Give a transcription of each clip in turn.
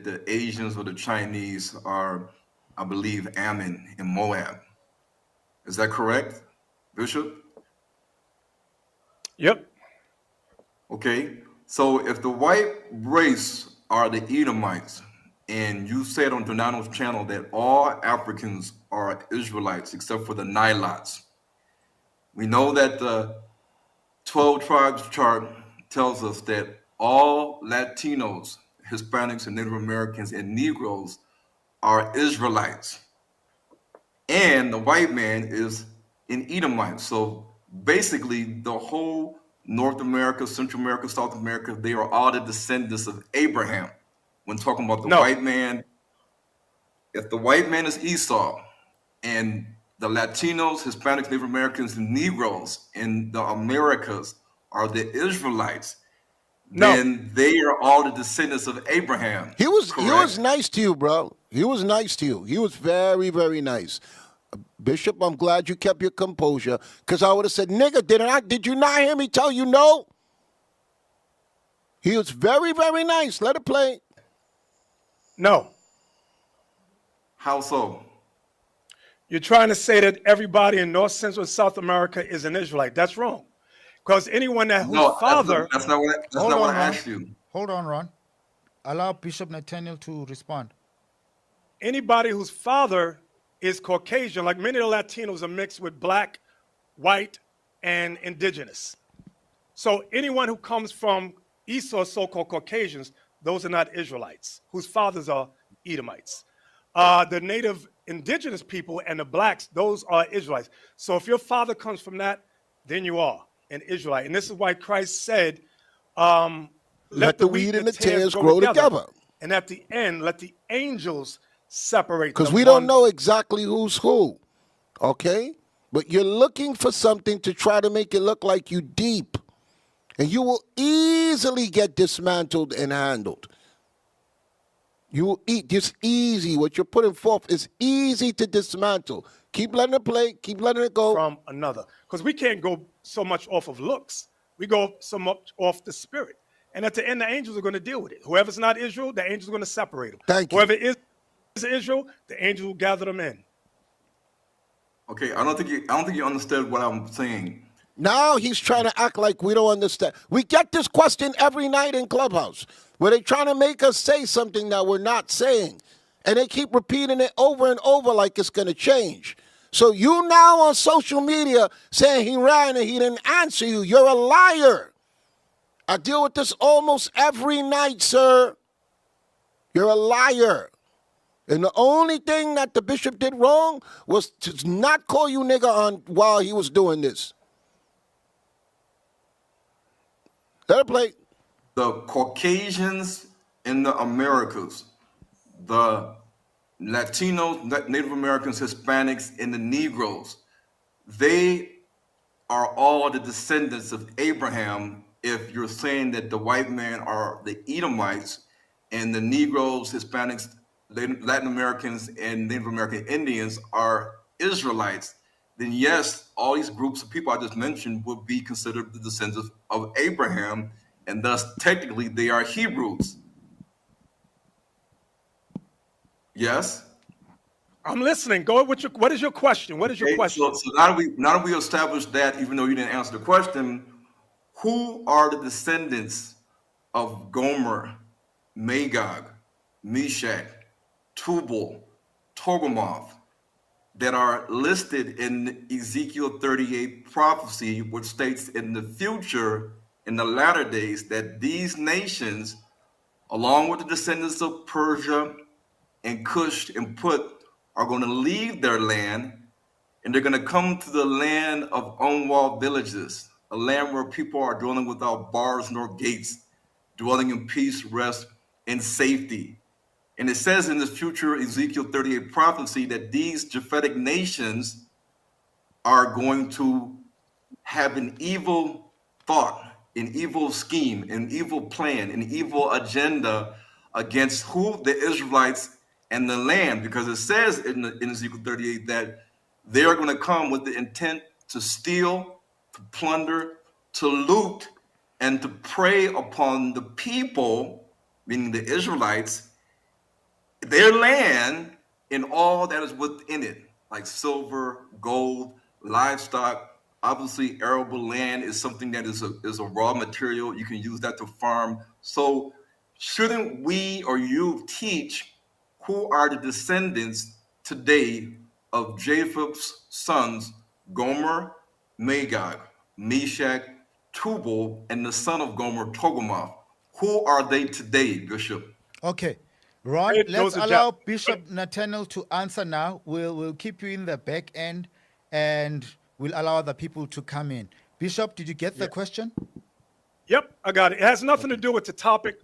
that the Asians or the Chinese are, I believe, Ammon and Moab. Is that correct, Bishop? Yep. Okay. So if the white race are the Edomites, and you said on Donato's channel that all Africans are Israelites except for the Nilots, we know that the 12 tribes chart tells us that all Latinos, Hispanics, and Native Americans and Negroes are Israelites. And the white man is an Edomite. So basically, the whole North America, Central America, South America, they are all the descendants of Abraham. When talking about the No. white man, if the white man is Esau and the Latinos, Hispanics, Native Americans, and Negroes in the Americas are the Israelites, No. then they are all the descendants of Abraham. He was correct? nice to you, bro. He was nice to you. He was very, very nice. Bishop, I'm glad you kept your composure, because I would have said, nigga, did you not hear me tell you no? He was very, very nice. Let it play. No. How so? You're trying to say that everybody in North, Central, and South America is an Israelite. That's wrong. Because anyone that whose No, father... that's not what I asked you. Hold on, Ron. Allow Bishop Nathaniel to respond. Anybody whose father is Caucasian, like many of the Latinos are mixed with black, white, and indigenous. So anyone who comes from Esau, so-called Caucasians, those are not Israelites, whose fathers are Edomites. The native indigenous people and the blacks, those are Israelites. So if your father comes from that, then you are an Israelite. And this is why Christ said, let the wheat and the tares grow together. And at the end, let the angels separate them. Because we don't know exactly who's who, okay? But you're looking for something to try to make it look like you deep. And you will easily get dismantled and handled. You will eat just easy. What you're putting forth is easy to dismantle. Keep letting it play. Keep letting it go. From another. Because we can't go so much off of looks. We go so much off the spirit. And at the end, the angels are going to deal with it. Whoever's not Israel, the angels are going to separate them. Thank you. Whoever is Israel, the angels will gather them in. Okay, I don't think you understood what I'm saying. Now he's trying to act like we don't understand. We get this question every night in Clubhouse, where they're trying to make us say something that we're not saying. And they keep repeating it over and over like it's going to change. So you now on social media saying he ran and he didn't answer you. You're a liar. I deal with this almost every night, sir. You're a liar. And the only thing that the bishop did wrong was to not call you nigga on while he was doing this. Let it play. The Caucasians in the Americas, the Latinos, Native Americans, Hispanics, and the Negroes, they are all the descendants of Abraham. If you're saying that the white men are the Edomites and the Negroes, Hispanics, Latin Americans, and Native American Indians are Israelites, then yes, all these groups of people I just mentioned would be considered the descendants of Abraham, and thus technically they are Hebrews. Yes? I'm listening. Go with your. What is your question? What is your question? So now that we established that, even though you didn't answer the question, who are the descendants of Gomer, Magog, Meshach, Tubal, Togarmah, that are listed in Ezekiel 38 prophecy, which states in the future, in the latter days, that these nations, along with the descendants of Persia and Cush and Put, are going to leave their land, and they're going to come to the land of unwalled villages, a land where people are dwelling without bars nor gates, dwelling in peace, rest, and safety. And it says in the future Ezekiel 38 prophecy that these Japhetic nations are going to have an evil thought, an evil scheme, an evil plan, an evil agenda against who? The Israelites and the land. Because it says in Ezekiel 38 that they are going to come with the intent to steal, to plunder, to loot, and to prey upon the people, meaning the Israelites, their land and all that is within it, like silver, gold, livestock. Obviously, arable land is something that is a raw material. You can use that to farm. So, shouldn't we or you teach who are the descendants today of Japheth's sons, Gomer, Magog, Meshach, Tubal, and the son of Gomer, Togomoth? Who are they today, Bishop? Okay. Ron, Right, let's those are allow Jap- Bishop Nathaniel to answer now. We'll keep you in the back end and we'll allow other people to come in. Bishop, did you get the question? Yep, I got it. It has nothing to do with the topic.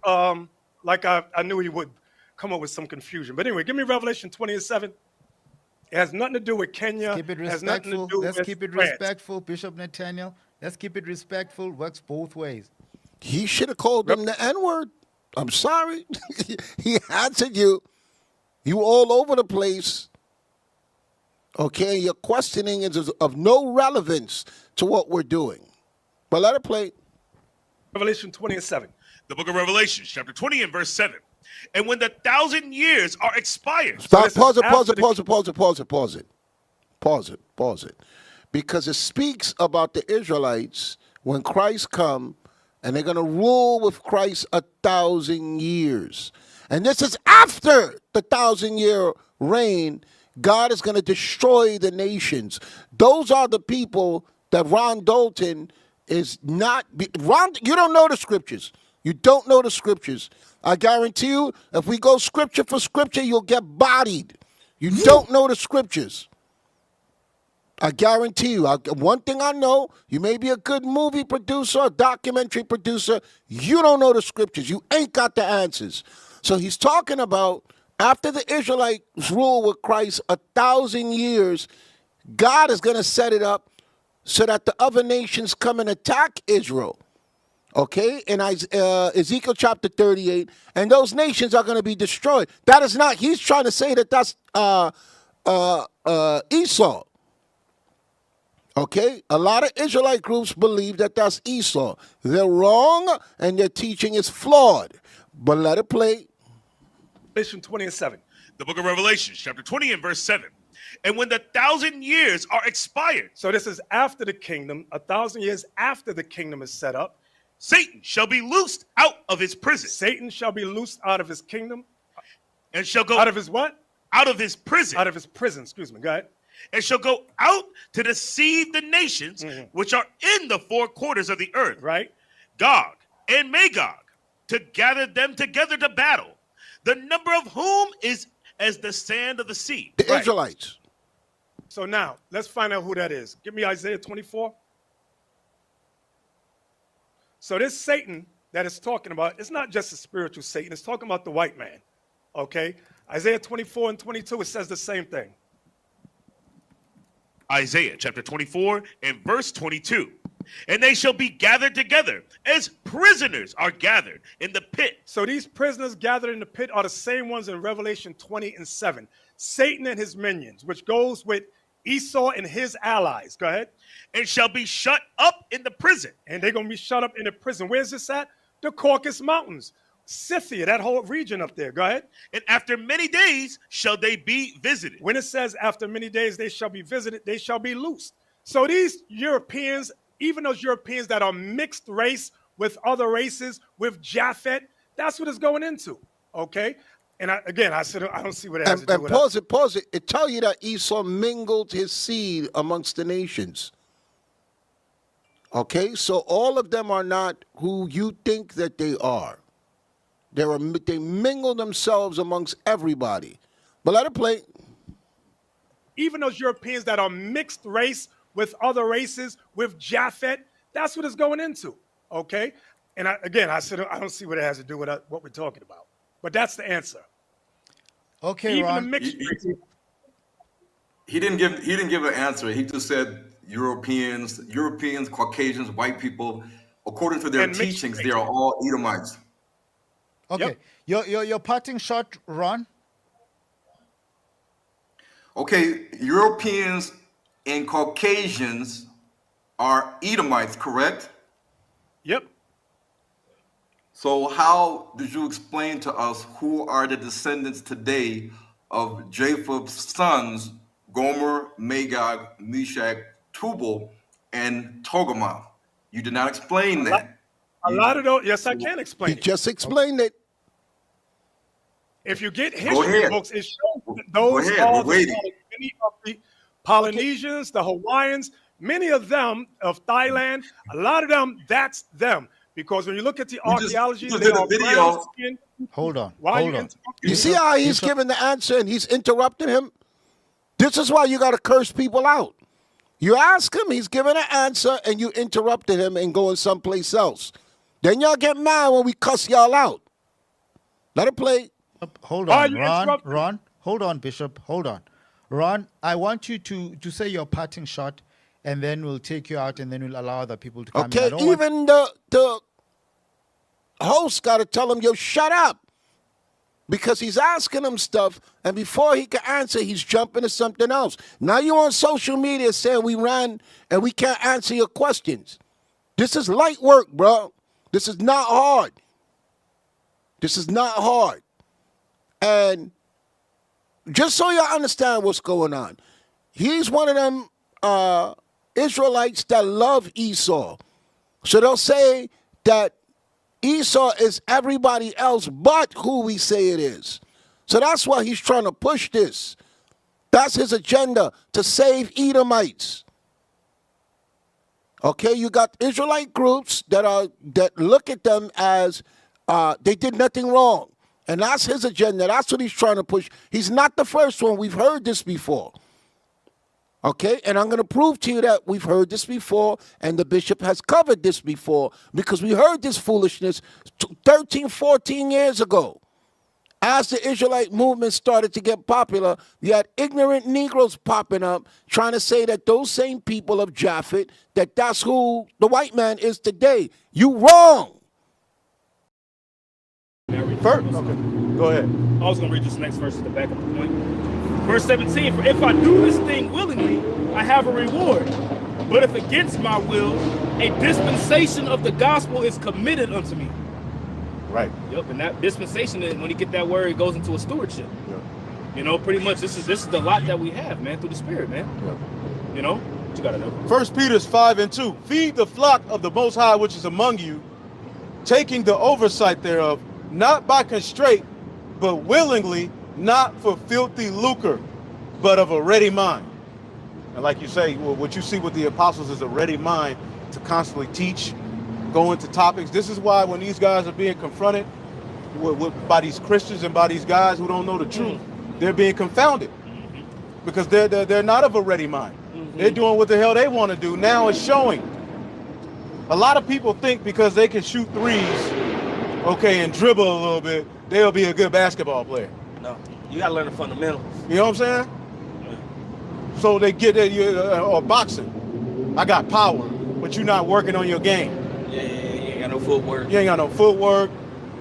Like I knew he would come up with some confusion. But anyway, give me Revelation 20:7. It has nothing to do with Kenya. Keep it It has nothing to respectful. do Let's with keep it France. respectful, Bishop Nathaniel. Let's keep it respectful. Works both ways. He should have called them the N-word. I'm sorry. He answered you. You all over the place. Okay, your questioning is of no relevance to what we're doing. But let it play. Revelation 20:7. The book of Revelation, chapter 20 and verse 7. And when the 1,000 years are expired. Stop. this is Pause it. Pause after it. Pause it. Pause it. Pause it. Pause it. Pause it. Pause it. Because it speaks about the Israelites when Christ come, and they're going to rule with Christ 1,000 years. And this is after the 1,000-year reign. God is going to destroy the nations. Those are the people that Ron Dalton is not. Ron, you don't know the scriptures. You don't know the scriptures. I guarantee you, if we go scripture for scripture, you'll get bodied. You don't know the scriptures. I guarantee you. One thing I know, you may be a good movie producer, a documentary producer. You don't know the scriptures. You ain't got the answers. So he's talking about after the Israelites rule with Christ 1,000 years, God is going to set it up so that the other nations come and attack Israel. Okay, in Ezekiel chapter 38, and those nations are going to be destroyed. That is not, he's trying to say that that's Esau. Okay, a lot of Israelite groups believe that that's Esau. They're wrong, and their teaching is flawed. But let it play. Revelation 20:7. The book of Revelation, chapter 20 and verse 7. And when the 1,000 years are expired. So this is after the kingdom, 1,000 years after the kingdom is set up. Satan shall be loosed out of his prison. Satan shall be loosed out of his kingdom. And shall go Out of his what? Out of his prison. Out of his prison, excuse me. Go ahead. And shall go out to deceive the nations which are in the four quarters of the earth. Right. Gog and Magog, to gather them together to battle, the number of whom is as the sand of the sea. The Israelites. So now, let's find out who that is. Give me Isaiah 24. So this Satan that it's talking about, it's not just a spiritual Satan. It's talking about the white man. Okay? Isaiah 24 and 22, it says the same thing. Isaiah chapter 24 and verse 22. And they shall be gathered together as prisoners are gathered in the pit. So these prisoners gathered in the pit are the same ones in Revelation 20 and 7. Satan and his minions, which goes with Esau and his allies. Go ahead. And shall be shut up in the prison. And they're going to be shut up in the prison. Where's this at? The Caucasus Mountains. Scythia, that whole region up there. Go ahead. And after many days shall they be visited. When it says after many days they shall be visited, they shall be loosed. So these Europeans, even those Europeans that are mixed race with other races, with Japheth, that's what it's going into. Okay? And I said, I don't see what it has to do with pause it, pause it. It tells you that Esau mingled his seed amongst the nations. Okay, so all of them are not who you think that they are. They mingle themselves amongst everybody. But let it play. Even those Europeans that are mixed race with other races, with Japheth, that's what it's going into. Okay? And I said, I don't see what it has to do with what we're talking about. But that's the answer. Okay, Even Ron. the mixed race. He didn't give an answer. He just said Europeans, Caucasians, white people, according to their And mixed teachings, race. they are all Edomites. Okay. Yep. Your parting shot, Ron. Okay, Europeans and Caucasians are Edomites, correct? Yep. So how did you explain to us who are the descendants today of Japheth's sons, Gomer, Magog, Meshach, Tubal, and Togarmah? You did not explain that. A lot of those, yes, I can He explain it. just explained it. If you get Go history ahead. books, it shows that Go those ahead. are We're waiting. many of the Polynesians, the Hawaiians, many of them of Thailand, a lot of them, that's them. Because when you look at the archaeology, just they did a are video. brown skin. Hold on. Why hold you on. interrupting You see how he's giving the answer and he's interrupting him? This is why you got to curse people out. You ask him, he's giving an answer, and you interrupted him and going someplace else. Then y'all get mad when we cuss y'all out. Let it play. Hold Why on, you Ron. interrupting? Ron, hold on, Bishop. Hold on. Ron, I want you to say your parting shot, and then we'll take you out, and then we'll allow other people to come in. Okay, I don't want- even the host got to tell him, yo, shut up. Because he's asking him stuff, and before he can answer, he's jumping to something else. Now you're on social media saying we ran and we can't answer your questions. This is light work, bro. This is not hard. This is not hard. And just so you understand what's going on, he's one of them Israelites that love Esau. So they'll say that Esau is everybody else but who we say it is. So that's why he's trying to push this. That's his agenda, to save Edomites. Okay, you got Israelite groups that look at them as they did nothing wrong. And that's his agenda. That's what he's trying to push. He's not the first one. We've heard this before. Okay, and I'm going to prove to you that we've heard this before, and the bishop has covered this before, because we heard this foolishness 13, 14 years ago. As the Israelite movement started to get popular, you had ignorant Negroes popping up trying to say that those same people of Japheth, that's who the white man is today. You wrong. First, okay, go ahead. I was going to read this next verse at the back of the point. Verse 17, for if I do this thing willingly, I have a reward. But if against my will, a dispensation of the gospel is committed unto me. Right. Yep, and that dispensation, when you get that word, it goes into a stewardship. Yeah. You know, pretty much this is the lot that we have, man, through the Spirit, man. Yeah. You know, what you got to know. 1 Peter 5:2. Feed the flock of the Most High which is among you, taking the oversight thereof, not by constraint, but willingly, not for filthy lucre, but of a ready mind. And like you say, well, what you see with the apostles is a ready mind to constantly teach, go into topics. This is why when these guys are being confronted by these Christians and by these guys who don't know the truth, they're being confounded because they're not of a ready mind. They're doing what the hell they want to do. Now it's showing. A lot of people think because they can shoot threes, okay, and dribble a little bit, they'll be a good basketball player. No, you gotta learn the fundamentals. You know what I'm saying? So they get that, or boxing. I got power, but you're not working on your game. Yeah, you ain't got no footwork. You ain't got no footwork.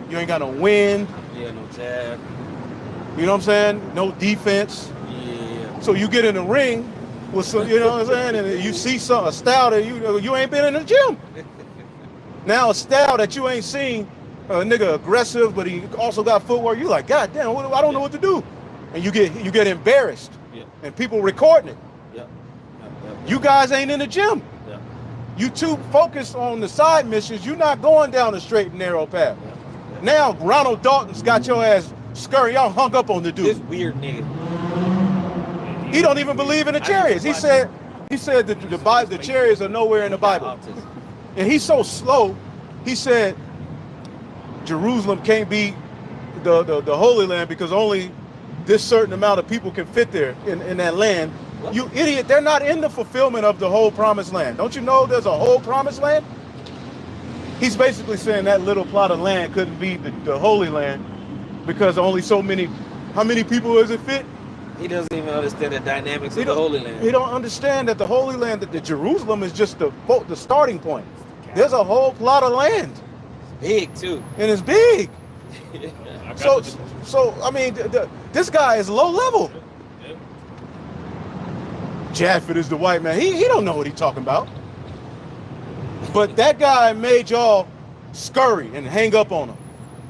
You ain't got no wind. Yeah, no jab. You know what I'm saying? No defense. Yeah. So you get in the ring with some, you know what I'm saying, and you see a style that you ain't been in the gym. Now a style that you ain't seen, a nigga aggressive, but he also got footwork. You like, God damn, I don't know what to do, and you get embarrassed, and people recording it. You guys ain't in the gym. You too focused on the side missions. You're not going down the straight and narrow path. Now Ronald Dalton's got your ass scurry. Y'all hung up on the dude. This weird nigga. He don't even believe in the chariots. He said the chariots are nowhere in the Bible. And he's so slow. He said Jerusalem can't be the Holy Land because only this certain amount of people can fit there in that land. What? You idiot, they're not in the fulfillment of the whole promised land. Don't you know there's a whole promised land? He's basically saying that little plot of land couldn't be the Holy Land because only so many, how many people does it fit? He doesn't even understand the dynamics of the Holy Land. He don't understand that the Holy Land, that the Jerusalem is just the starting point. There's a whole plot of land. Big too. And it's big. So I mean, this guy is low level. Japheth is the white man. He don't know what he's talking about. But that guy made y'all scurry and hang up on him.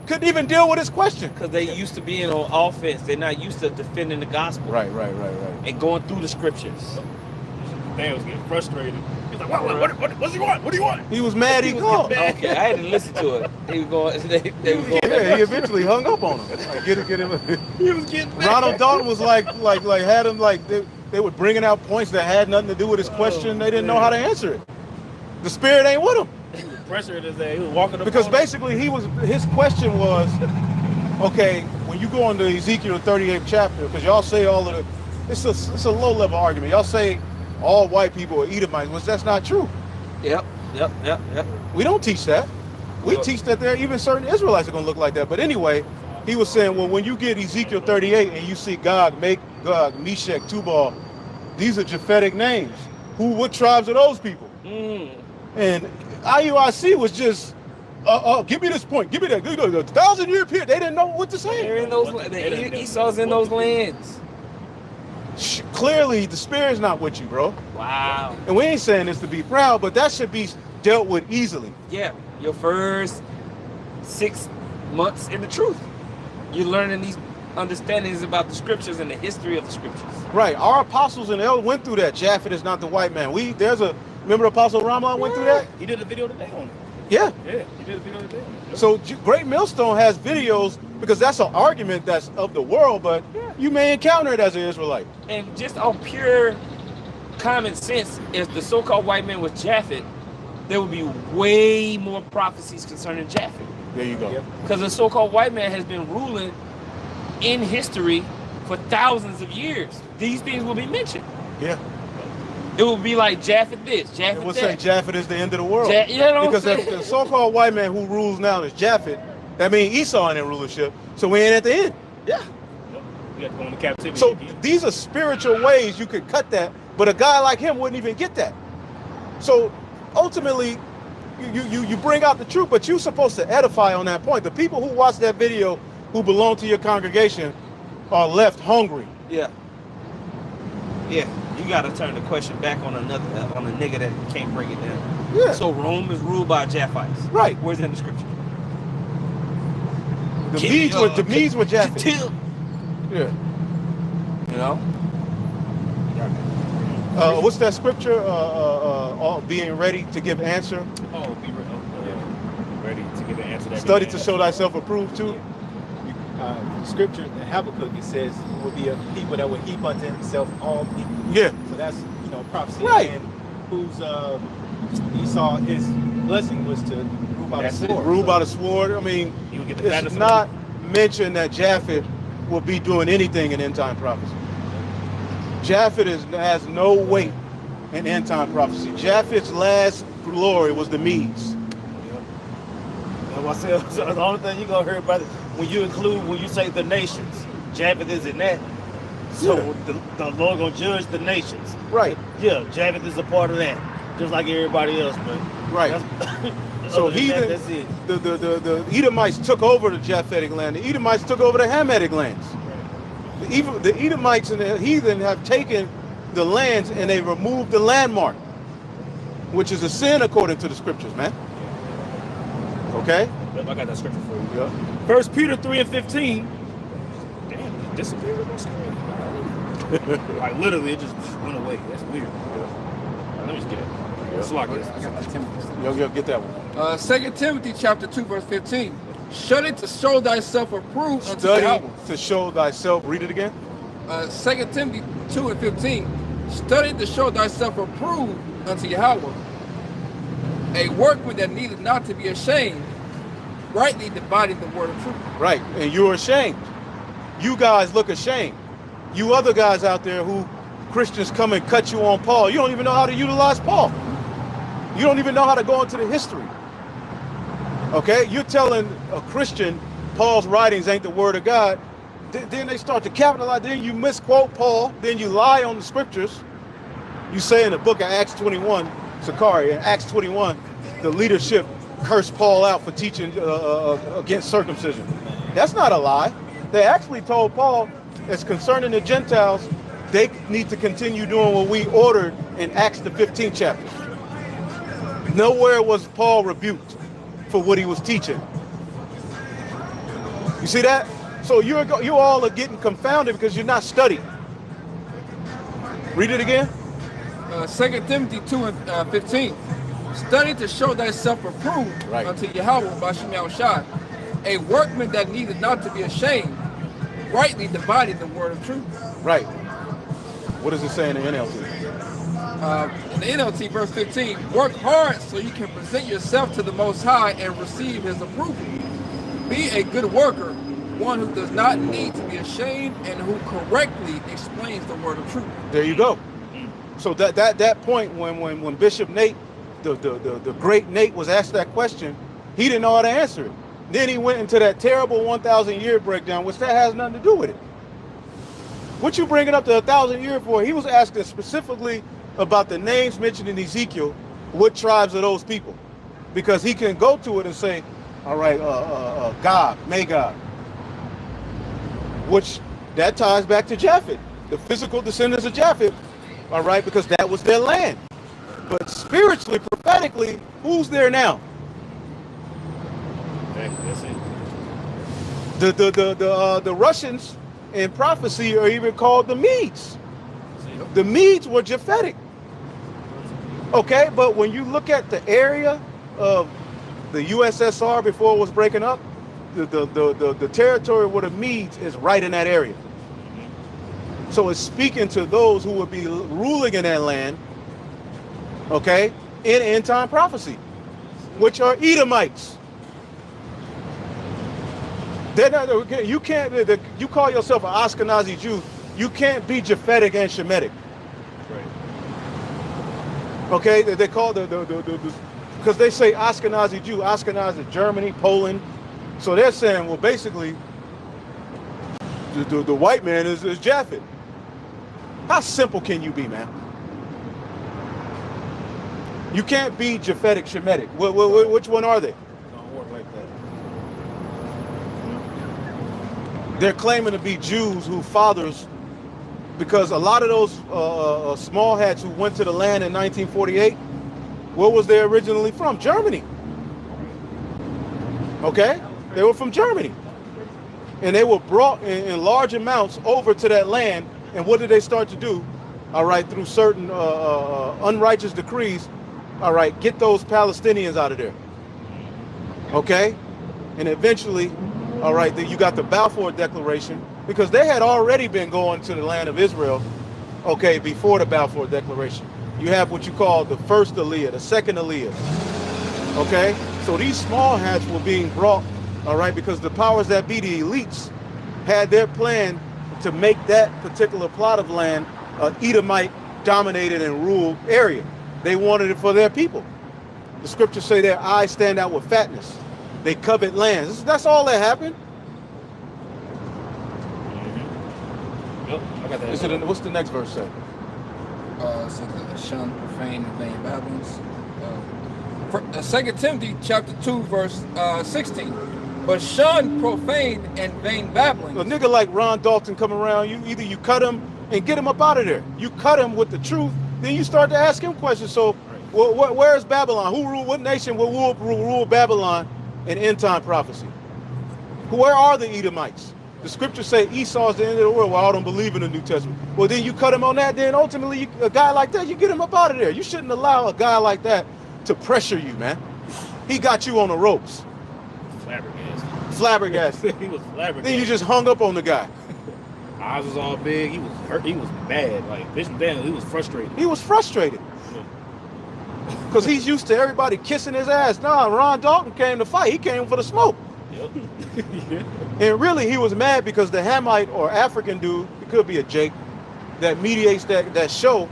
Couldn't even deal with his question. Because they used to being on offense. They're not used to defending the gospel. Right. And going through the scriptures. Dan was getting frustrated. He's like, what's he want? What do you want? He was mad he called. Okay, I had to listen to it. He was going. They was going. Yeah, he eventually hung up on him. Like, get him. He was getting mad. Ronald Dalton was like had him like they were bringing out points that had nothing to do with his question. They didn't know how to answer it. The spirit ain't with him. He was pressured his day. He was walking up Because on basically his question was, okay, when you go into Ezekiel 38th chapter, because y'all say all of the, it's a low level argument. Y'all say all white people are Edomites, which that's not true. Yep. We don't teach that. We teach that there even certain Israelites are going to look like that. But anyway, he was saying, well, when you get Ezekiel 38 and you see Gog, Meshach, Tubal, these are Japhetic names. What tribes are those people? And IUIC was just, give me this point, give me that. 1,000-year period. They didn't know what to say. They're in those. Esau's in those lands. Clearly, the spirit's not with you, bro. Wow. And we ain't saying this to be proud, but that should be dealt with easily. Yeah, your first 6 months in the truth. You're learning these understandings about the scriptures and the history of the scriptures. Right. Our apostles and elders went through that. Japheth is not the white man. Remember Apostle Ramon went through that? He did a video today on it. Yeah. Yeah, he did a video today on it. So Great Millstone has videos because that's an argument that's of the world, but you may encounter it as an Israelite. And just on pure common sense, if the so-called white man was Japheth, there would be way more prophecies concerning Japheth. There you go. Because the so-called white man has been ruling in history for thousands of years. These things will be mentioned. Yeah. It will be like Japheth this, Japheth It would that. say Japheth is the end of the world. You know what because I'm if saying? the so-called white man who rules now is Japheth, that means Esau in rulership, so we ain't at the end. Yeah. You got to go into captivity. So these are spiritual ways you could cut that, but a guy like him wouldn't even get that. So ultimately, you bring out the truth, but you're supposed to edify on that point. The people who watch that video who belong to your congregation are left hungry. Yeah. Yeah. You got to turn the question back on a nigga that can't break it down. Yeah. So Rome is ruled by Japhites. Right. Where's it in the scripture? The Medes were Japheth. Yeah. You know? What's that scripture? Being ready to give answer. Oh, be ready to give an answer. That Study to show thyself approved too. Scripture in Habakkuk, it says it will be a people that will heap unto himself all people. Yeah. So that's prophecy. Right. And whose Esau, his blessing was to rule by the sword. Rule by the sword. I mean, He would get the it's not mentioned that Japheth will be doing anything in end time prophecy. Japheth has no weight in end time prophecy. Japheth's last glory was the Medes. So the only thing you're gonna hear about it when you say the nations, Japheth is in that. So the Lord gonna judge the nations. Right. Yeah, Japheth is a part of that, just like everybody else. But right. So that's it. The Edomites took over the Japhetic land. The Edomites took over the Hamitic lands. The Edomites and the heathen have taken the lands and they removed the landmark, which is a sin according to the scriptures, man. Okay? I got that scripture for you. Yeah. 1 Peter 3:15. Damn, it disappeared on my screen. Like literally, it just went away. That's weird. Let me just get it. It's like this. You'll get that one. 2 Timothy chapter 2 verse 15. Study to show thyself approved unto Study Yahweh. to show thyself. Read it again. 2 Timothy 2 and 15. Study to show thyself approved unto Yahweh, a workman that needeth not to be ashamed, rightly dividing the word of truth. Right, and you're ashamed. You guys look ashamed. You other guys out there who Christians come and cut you on Paul, you don't even know how to utilize Paul. You don't even know how to go into the history. Okay, you're telling a Christian Paul's writings ain't the word of God. Then they start to capitalize. Then you misquote Paul. Then you lie on the scriptures. You say in the book of Acts 21, Sakari, in Acts 21, the leadership cursed Paul out for teaching against circumcision. That's not a lie. They actually told Paul, as concerning the Gentiles, they need to continue doing what we ordered in Acts the 15th chapter. Nowhere was Paul rebuked. for what he was teaching. You see that? So you all are getting confounded because you're not studying. Read it again. 2 Timothy 2 and 15. Study to show thyself approved unto Yahweh by Shem Yahushai, a workman that needed not to be ashamed, rightly dividing the word of truth. Right. What does it say in the NLT? In the NLT, verse 15, work hard so you can present yourself to the Most High and receive his approval. Be a good worker, one who does not need to be ashamed and who correctly explains the word of truth. There you go. So that point when Bishop Nate, the great Nate, was asked that question, he didn't know how to answer it. Then he went into that terrible 1,000-year breakdown, which that has nothing to do with it. What you bringing up the 1,000 year for? He was asking specifically about the names mentioned in Ezekiel, what tribes are those people? Because he can go to it and say, all right, Gog, Magog, which that ties back to Japheth, the physical descendants of Japheth, all right, because that was their land. But spiritually, prophetically, who's there now? That's it. The Russians in prophecy are even called the Medes. The Medes were Japhetic. Okay, but when you look at the area of the USSR before it was breaking up, the territory where the Medes is right in that area. So it's speaking to those who would be ruling in that land, okay, in end time prophecy, which are Edomites. They're not, you can't, you call yourself an Ashkenazi Jew, you can't be Japhetic and Shemitic. Right. Okay, they call because they say Ashkenazi Jew, Ashkenazi, Germany, Poland. So they're saying, well, basically, the white man is Japheth. How simple can you be, man? You can't be Japhetic, Shemitic. Which one are they? Don't work like that. They're claiming to be Jews who fathers, because a lot of those small hats who went to the land in 1948, where was they originally from? Germany. Okay? They were from Germany. And they were brought in large amounts over to that land. And what did they start to do? All right, through certain unrighteous decrees, all right, get those Palestinians out of there. Okay? And eventually, all right, you got the Balfour Declaration, because they had already been going to the land of Israel, okay, before the Balfour Declaration. You have what you call the first Aliyah, the second Aliyah. Okay? So these small hats were being brought, all right, because the powers that be, the elites, had their plan to make that particular plot of land an Edomite dominated and ruled area. They wanted it for their people. The scriptures say their eyes stand out with fatness. They covet lands. That's all that happened. Yep, I got that. What's the next verse say? So the shun, profane, and vain babblings. 2 Timothy chapter 2, verse 16. But shun, profane, and vain babblings. A nigga like Ron Dalton come around, either you cut him and get him up out of there. You cut him with the truth, then you start to ask him questions. So, where is Babylon? Who ruled? What nation will rule Babylon in end time prophecy? Where are the Edomites? The scriptures say Esau is the end of the world. Well, I don't believe in the New Testament. Well, then you cut him on that. Then ultimately, a guy like that, you get him up out of there. You shouldn't allow a guy like that to pressure you, man. He got you on the ropes. Flabbergasted. He was flabbergasted. Then you just hung up on the guy. Eyes was all big. He was hurt. He was mad. Like Bishop Daniel, he was frustrated. He was frustrated. Because he's used to everybody kissing his ass. Nah, Ron Dalton came to fight. He came for the smoke. Yep. And really, he was mad because the Hamite or African dude, it could be a Jake, that mediates that show,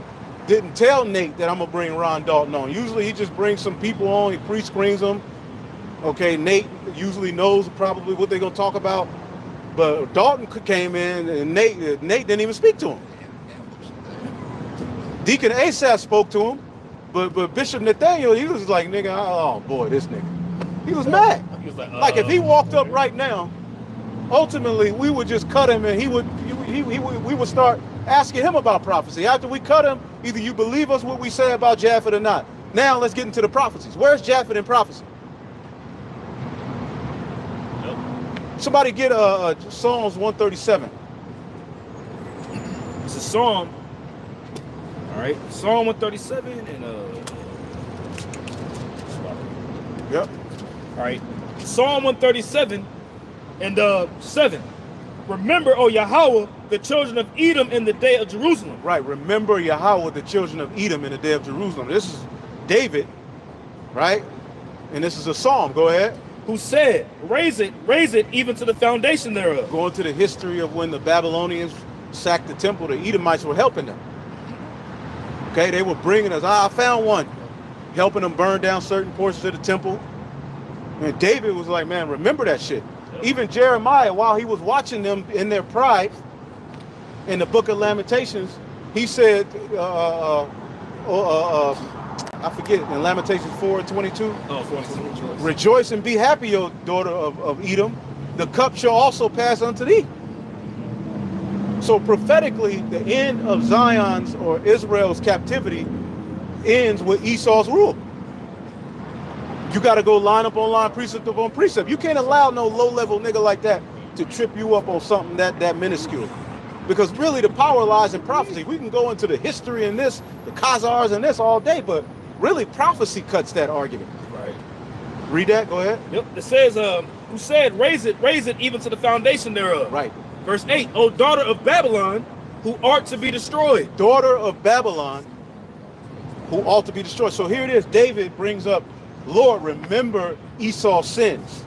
didn't tell Nate that I'm going to bring Ron Dalton on. Usually, he just brings some people on. He pre-screens them. Okay, Nate usually knows probably what they're going to talk about. But Dalton came in, and Nate didn't even speak to him. Deacon Asaph spoke to him, but Bishop Nathaniel, he was like, nigga, oh boy, this nigga. He was mad. He was like if he walked up right now, ultimately we would just cut him, and we would start asking him about prophecy. After we cut him, either you believe us what we say about Japheth or not. Now let's get into the prophecies. Where's Japheth in prophecy? Somebody get Psalms 137. It's a psalm. All right, Psalm 137 and Yep. All right, Psalm 137 and 7. Remember, O Yahweh, the children of Edom in the day of Jerusalem. Right. Remember Yahweh, the children of Edom in the day of Jerusalem. This is David, right? And this is a psalm. Go ahead. Who said, raise it even to the foundation thereof. Going to the history of when the Babylonians sacked the temple, the Edomites were helping them. Okay, they were bringing us, I found one, helping them burn down certain portions of the temple. And David was like, man, remember that shit. Even Jeremiah, while he was watching them in their pride, in the book of Lamentations, he said, I forget, in Lamentations 4:22. Oh, 4:22. Rejoice and be happy, O daughter of Edom. The cup shall also pass unto thee. So prophetically, the end of Zion's or Israel's captivity ends with Esau's rule. You got to go line up on line, precept upon precept. You can't allow no low-level nigga like that to trip you up on something that minuscule. Because really the power lies in prophecy. We can go into the history and this, the Khazars and this all day, but really prophecy cuts that argument. Right. Read that, go ahead. Yep, it says, who said, raise it even to the foundation thereof. Right. Verse 8, O daughter of Babylon, who art to be destroyed. Daughter of Babylon, who ought to be destroyed. So here it is, David brings up, Lord, remember Esau's sins.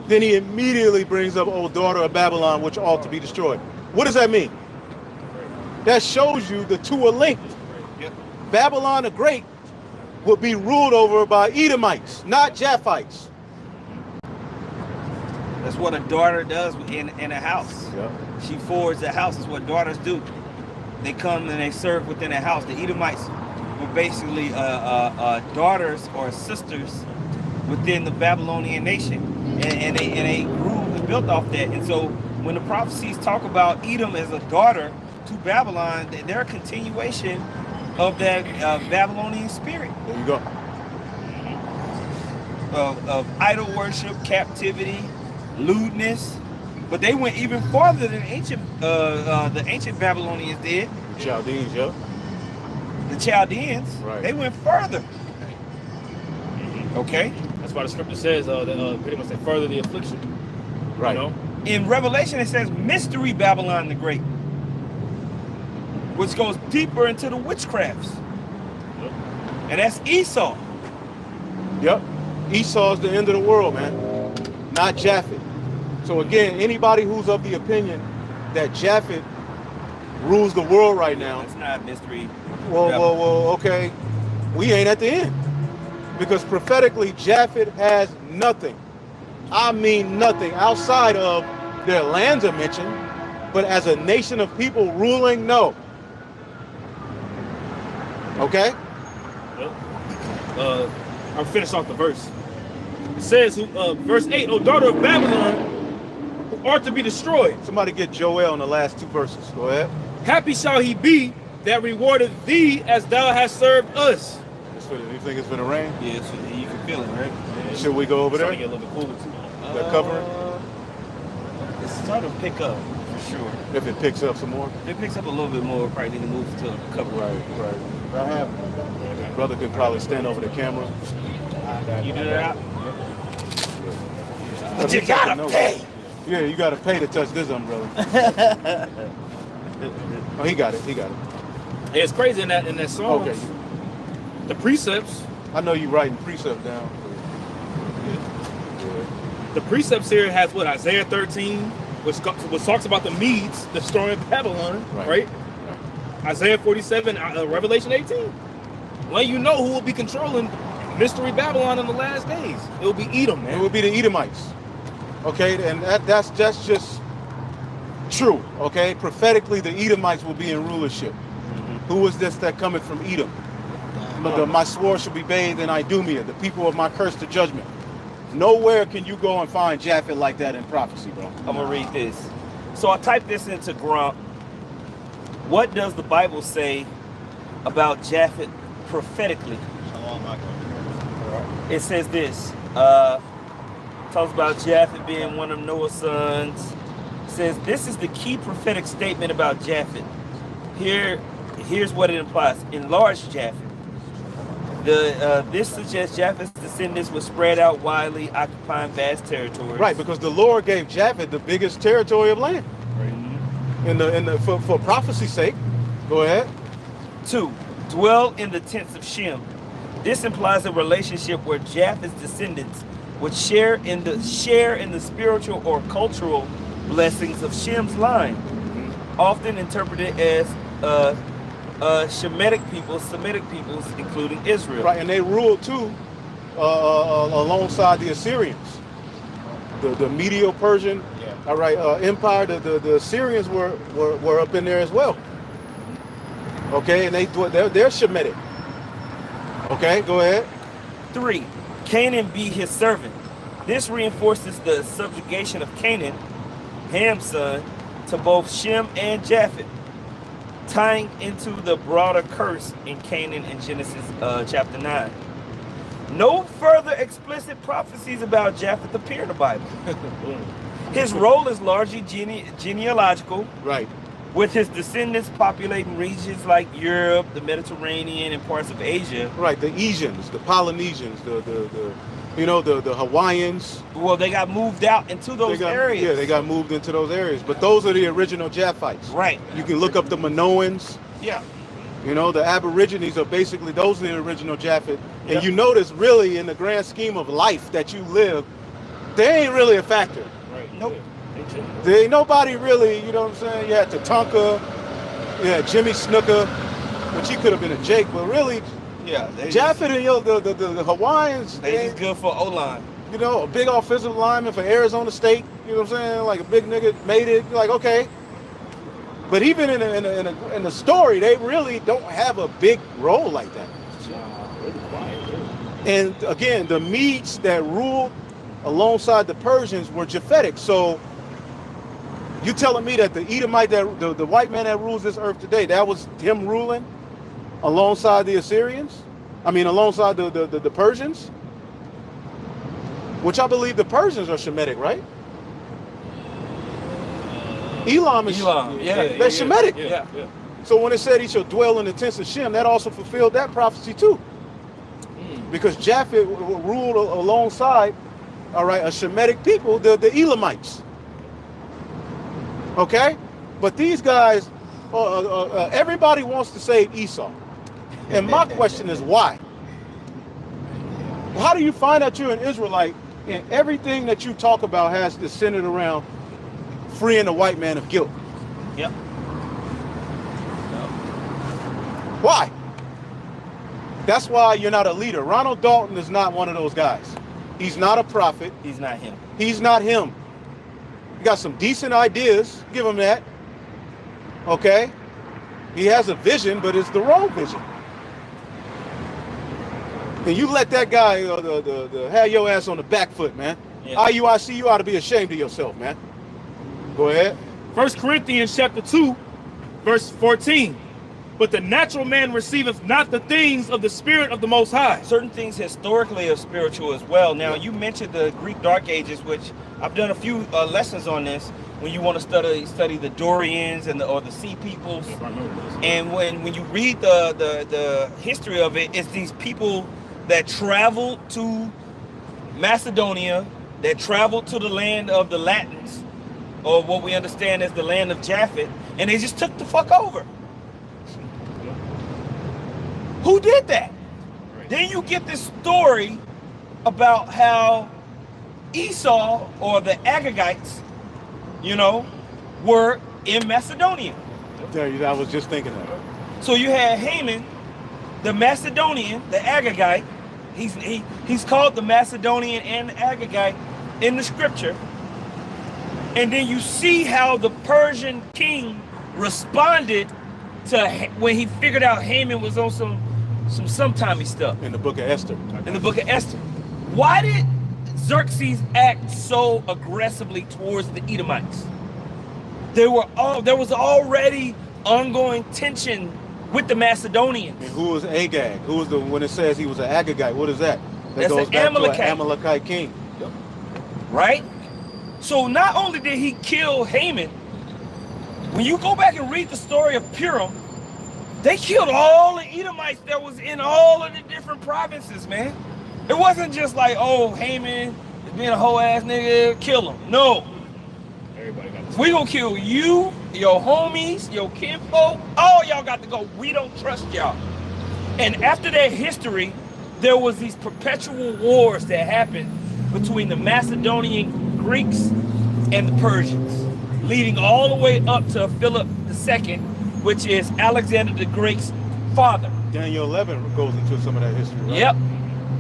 Then he immediately brings up, O daughter of Babylon, which ought to be destroyed. What does that mean? That shows you the two are linked. Yep. Babylon the Great will be ruled over by Edomites, not Japhites. That's what a daughter does in a house. Yeah. She forwards the house. Is what daughters do. They come and they serve within a house. The Edomites were basically daughters or sisters within the Babylonian nation, and they grew and built off that. And so when the prophecies talk about Edom as a daughter to Babylon, they're a continuation of that Babylonian spirit. There you go. Of idol worship, captivity, lewdness, but they went even farther than the ancient Babylonians did. The Chaldeans, yeah. The Chaldeans, right. They went further. Okay, that's why the scripture says pretty much they further the affliction. Right. You know? In Revelation, it says mystery Babylon the Great, which goes deeper into the witchcrafts, and that's Esau. Yep. Esau's the end of the world, man. Not Japheth. So again, anybody who's of the opinion that Japheth rules the world right now. It's not mystery. Well, okay. We ain't at the end. Because prophetically, Japheth has nothing. I mean nothing outside of their lands are mentioned, but as a nation of people ruling, no. Okay? I'll finish off the verse. It says, verse 8, O daughter of Babylon, who art to be destroyed. Somebody get Joel in the last two verses. Go ahead. Happy shall he be that rewarded thee as thou hast served us. You think it's gonna rain? Yeah, you can feel it, right? Yeah. Should we go over there? It's starting to get a little bit cooler too. They're covering? It's starting to pick up, for sure. If it picks up some more? If it picks up a little bit more, probably need to move to cover. Right. I have. Brother could probably stand over the camera. You do that? But you gotta pay. Yeah, you gotta pay to touch this umbrella. Oh, he got it. Yeah, it's crazy in that song. Okay. The precepts. I know you writing precepts down. The precepts here has what, Isaiah 13, which talks about the Medes destroying Babylon, right? Isaiah 47, Revelation 18. Well, you know who will be controlling mystery Babylon in the last days. It will be Edom, man. It will be the Edomites. Okay, and that's just true. Okay, prophetically, the Edomites will be in rulership. Who is this that cometh from Edom? My sword shall be bathed in Idumea, the people of my curse to judgment. Nowhere can you go and find Japheth like that in prophecy, bro. I'm gonna read this. So I typed this into Grump. What does the Bible say about Japheth prophetically? It says this. Talks about Japheth being one of Noah's sons. Says this is the key prophetic statement about Japheth. Here's what it implies: enlarged Japheth. This suggests Japheth's descendants were spread out widely, occupying vast territories. Right, because the Lord gave Japheth the biggest territory of land. For prophecy's sake. Go ahead. 2. Dwell in the tents of Shem. This implies a relationship where Japheth's descendants would share in the spiritual or cultural blessings of Shem's line, often interpreted as Shemitic peoples, Semitic peoples, including Israel. Right, and they ruled too alongside the Assyrians, the Medo-Persian, all right, empire. The Assyrians were up in there as well. Okay, and they're Shemitic. Okay, go ahead. 3. Canaan be his servant. This reinforces the subjugation of Canaan, Ham's son, to both Shem and Japheth, tying into the broader curse in Canaan in Genesis chapter 9. No further explicit prophecies about Japheth appear in the Bible. His role is largely genealogical, right, with his descendants populating regions like Europe, the Mediterranean, and parts of Asia. Right, the Asians, the Polynesians, the Hawaiians. Well, they got moved out into those areas. Yeah, they got moved into those areas. But those are the original Japhites. Right. You can look up the Minoans. Yeah. You know, the Aborigines are basically, those are the original Japheth. And you notice, really, in the grand scheme of life that you live, they ain't really a factor. Right. Nope. There ain't nobody really, you know what I'm saying? You had Tatanka, you had Jimmy Snooker, which he could have been a Jake, but really, Japheth and the Hawaiians, they just good for O-line. You know, a big offensive lineman for Arizona State, you know what I'm saying? Like a big nigga made it, like, okay. But even in the story, they really don't have a big role like that. And again, the Medes that ruled alongside the Persians were Japhetic. So you telling me that the Edomite, the white man that rules this earth today, that was him ruling alongside the Assyrians? I mean, alongside the Persians? Which I believe the Persians are Shemitic, right? Elam is they're Shemitic. Yeah. So when it said he shall dwell in the tents of Shem, that also fulfilled that prophecy too. Because Japheth ruled alongside, all right, a Shemitic people, the Elamites. Okay? But these guys, everybody wants to save Esau. And my question is why? How do you find out you're an Israelite and everything that you talk about has to centered around freeing the white man of guilt? Yep. Why? That's why you're not a leader. Ronald Dalton is not one of those guys. He's not a prophet. He's not him. He's not him. He got some decent ideas. Give him that. Okay? He has a vision, but it's the wrong vision. And you let that guy have your ass on the back foot, man. Yeah. IUIC, you ought to be ashamed of yourself, man. Go ahead. 1 Corinthians chapter 2, verse 14. But the natural man receiveth not the things of the Spirit of the Most High. Certain things historically are spiritual as well. Now, you mentioned the Greek Dark Ages, which I've done a few lessons on this. When you want to study the Dorians or the Sea Peoples, and when you read the history of it, it's these people that traveled to Macedonia, that traveled to the land of the Latins, or what we understand as the land of Japheth, and they just took the fuck over. Who did that? Then you get this story about how Esau or the Agagites, you know, were in Macedonia. I was just thinking that. So you had Haman, the Macedonian, the Agagite. He's called the Macedonian and the Agagite in the scripture. And then you see how the Persian king responded to when he figured out Haman was on some sometimey stuff. In the book of Esther. In the book of Esther. Why did Xerxes act so aggressively towards the Edomites? There was already ongoing tension with the Macedonians. And who was Agag? Who was when it says he was an Agagite? What is that? That That's goes an back Amalekite. to an Amalekite king. right? So not only did he kill Haman, when you go back and read the story of Purim, they killed all the Edomites that was in all of the different provinces, man. It wasn't just like, oh, Haman is being a whole ass nigga, kill him. No. We gonna kill you, your homies, your kinfolk, all y'all got to go. We don't trust y'all. And after that history, there was these perpetual wars that happened between the Macedonian Greeks and the Persians, leading all the way up to Philip II, which is Alexander the Great's father. Daniel 11 goes into some of that history, right? Yep.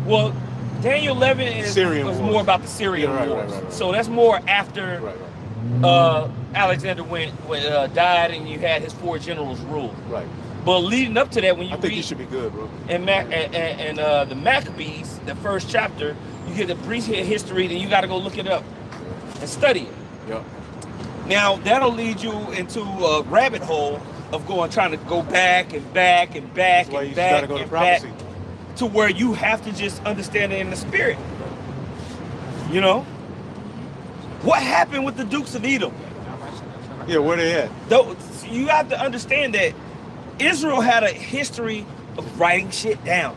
Well, Daniel 11 was more about the Syrian wars. Right. So that's more after Alexander died and you had his 4 generals rule. Right. But leading up to that, when you think you should be good, bro. And the Maccabees, the first chapter, you get the brief history, then you got to go look it up and study it. Yep. Now that'll lead you into a rabbit hole of trying to go back and back and back and back and back to where you have to just understand it in the spirit. You know? What happened with the Dukes of Edom? Yeah, where they at? You have to understand that Israel had a history of writing shit down.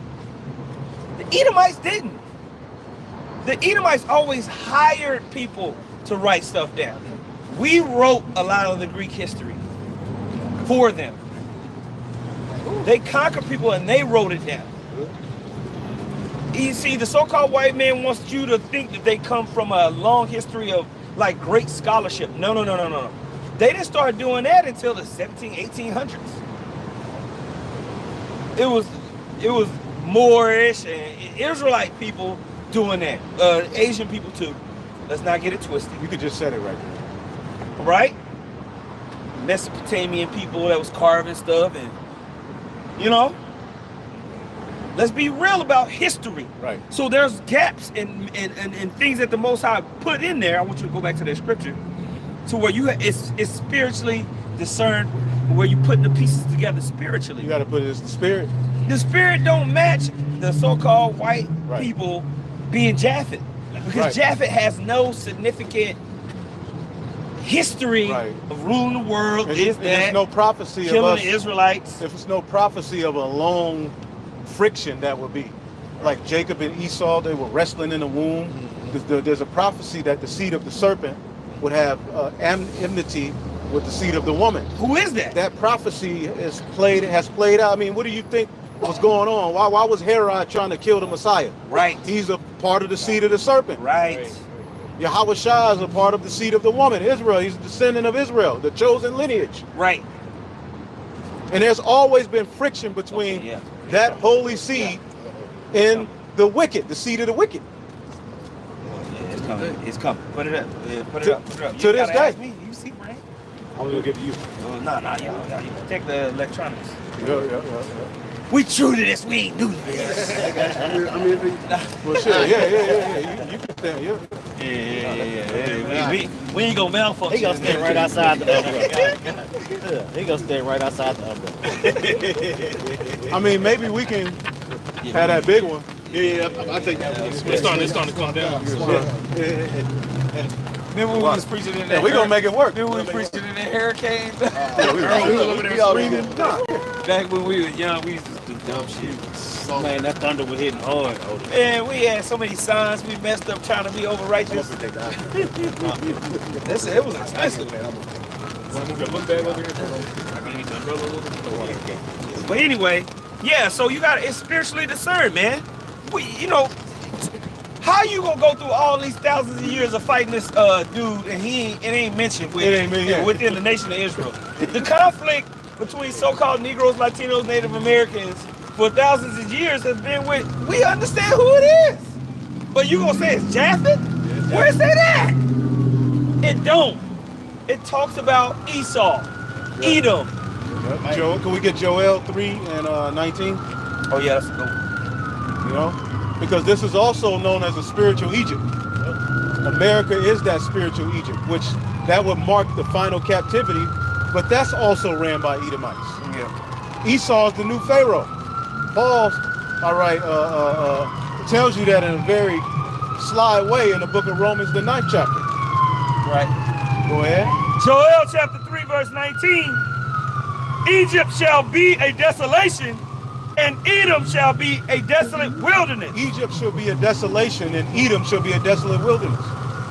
The Edomites didn't. The Edomites always hired people to write stuff down. We wrote a lot of the Greek history for them. They conquered people and they wrote it down. You see, the so-called white man wants you to think that they come from a long history of like great scholarship. No. They didn't start doing that until the 1800s. It was Moorish and Israelite people doing that. Asian people too. Let's not get it twisted. You could just set it right there. Right? Mesopotamian people that was carving stuff, and you know, let's be real about history. Right. So there's gaps and things that the Most High put in there. I want you to go back to that scripture, to where it's spiritually discerned, where you putting the pieces together spiritually. You got to put it as the spirit. The spirit don't match the so-called white people being Japheth, because Japheth has no significant history of ruling the world. There's no prophecy killing of us, the Israelites. If it's no prophecy of a long friction, that would be like Jacob and Esau. They were wrestling in the womb. There's a prophecy that the seed of the serpent would have enmity with the seed of the woman. Who is that? That prophecy has played out. I mean, what do you think was going on? Why was Herod trying to kill the Messiah? Right. He's a part of the seed of the serpent. Right. Yahweh Shah is a part of the seed of the woman. Israel, he's a descendant of Israel, the chosen lineage. Right. And there's always been friction between that holy seed and the wicked, the seed of the wicked. It's coming. It's coming. Put it up. Put it up. To this day. Me. You see, Frank? I'm going to give it to you. No. You protect the electronics. Yeah. We true to this. We ain't new to this. Well, sure. Yeah. You can stand. Yeah. We ain't gonna malfunction. He gonna stand right outside the umbrella. He gonna stand right outside the umbrella. I mean, maybe we can have that big one. Yeah, I think it's starting to calm down. Remember when we was preaching in that? We're gonna make it work. Remember when we was preaching in that hurricane? We was over there screaming. Back when we were young, we used to do dumb shit. Man, that thunder was hitting hard. Man, we had so many signs we messed up trying to be over righteous. It was expensive. But anyway, yeah, so you got it's spiritually discerned, man. How you gonna go through all these thousands of years of fighting this dude and it ain't mentioned within the nation of Israel? The conflict between so-called Negroes, Latinos, Native Americans for thousands of years has been we understand who it is. But you gonna say it's Japheth? Where's that at? It don't. It talks about Esau, Edom. Joel, can we get Joel 3 and 19? Oh yeah, that's a good one. You know, because this is also known as a spiritual Egypt. America is that spiritual Egypt, which that would mark the final captivity, but that's also ran by Edomites. Yeah. Esau is the new Pharaoh. Paul, tells you that in a very sly way in the book of Romans, the 9th chapter. Right. Go ahead. Joel chapter 3, verse 19. Egypt shall be a desolation, and Edom shall be a desolate wilderness. Egypt shall be a desolation, and Edom shall be a desolate wilderness.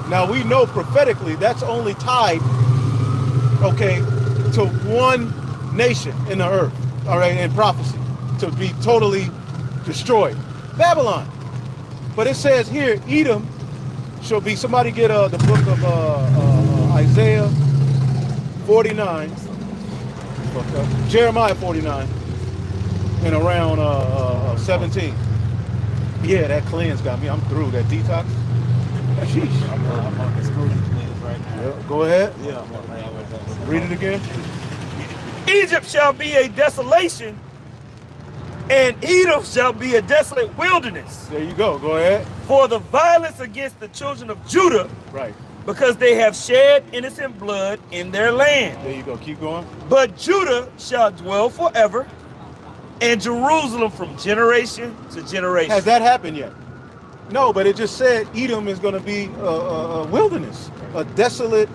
Now we know prophetically that's only tied, okay, to one nation in the earth, all right, in prophecy, to be totally destroyed. Babylon. But it says here, Edom shall be, somebody get the book of Isaiah 49, Jeremiah 49, and around 17. Yeah, that cleanse got me. I'm through that detox. Sheesh. I'm on this movie right now. Yeah, go ahead. Yeah, Read it again. Egypt shall be a desolation, and Edom shall be a desolate wilderness. There you go. Go ahead. For the violence against the children of Judah, Right. because they have shed innocent blood in their land. There you go. Keep going. But Judah shall dwell forever, and Jerusalem from generation to generation. Has that happened yet? No, but it just said Edom is going to be a wilderness, a desolate.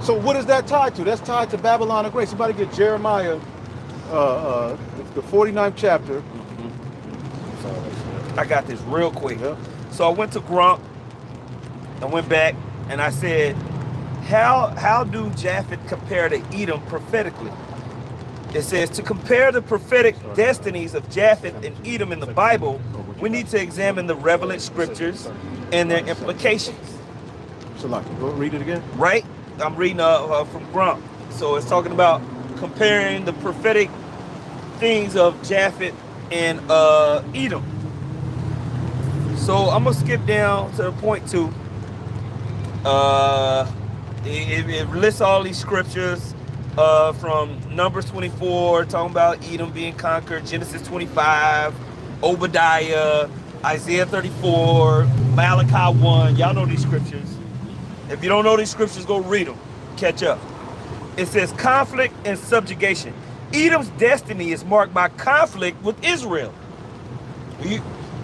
So what is that tied to? That's tied to Babylon the Great. Somebody get Jeremiah, the 49th chapter. I got this real quick. Yep. So I went to Grump, I went back, and I said, how do Japheth compare to Edom prophetically? It says, to compare the prophetic destinies of Japheth and Edom in the Bible, we need to examine the relevant scriptures and their implications. So, go read it again. Right? I'm reading from Grump. So it's talking about comparing the prophetic things of Japheth and Edom. So I'm gonna skip down to point 2. It lists all these scriptures from Numbers 24, talking about Edom being conquered, Genesis 25, Obadiah, Isaiah 34, Malachi 1. Y'all know these scriptures. If you don't know these scriptures, go read them. Catch up. It says conflict and subjugation. Edom's destiny is marked by conflict with Israel.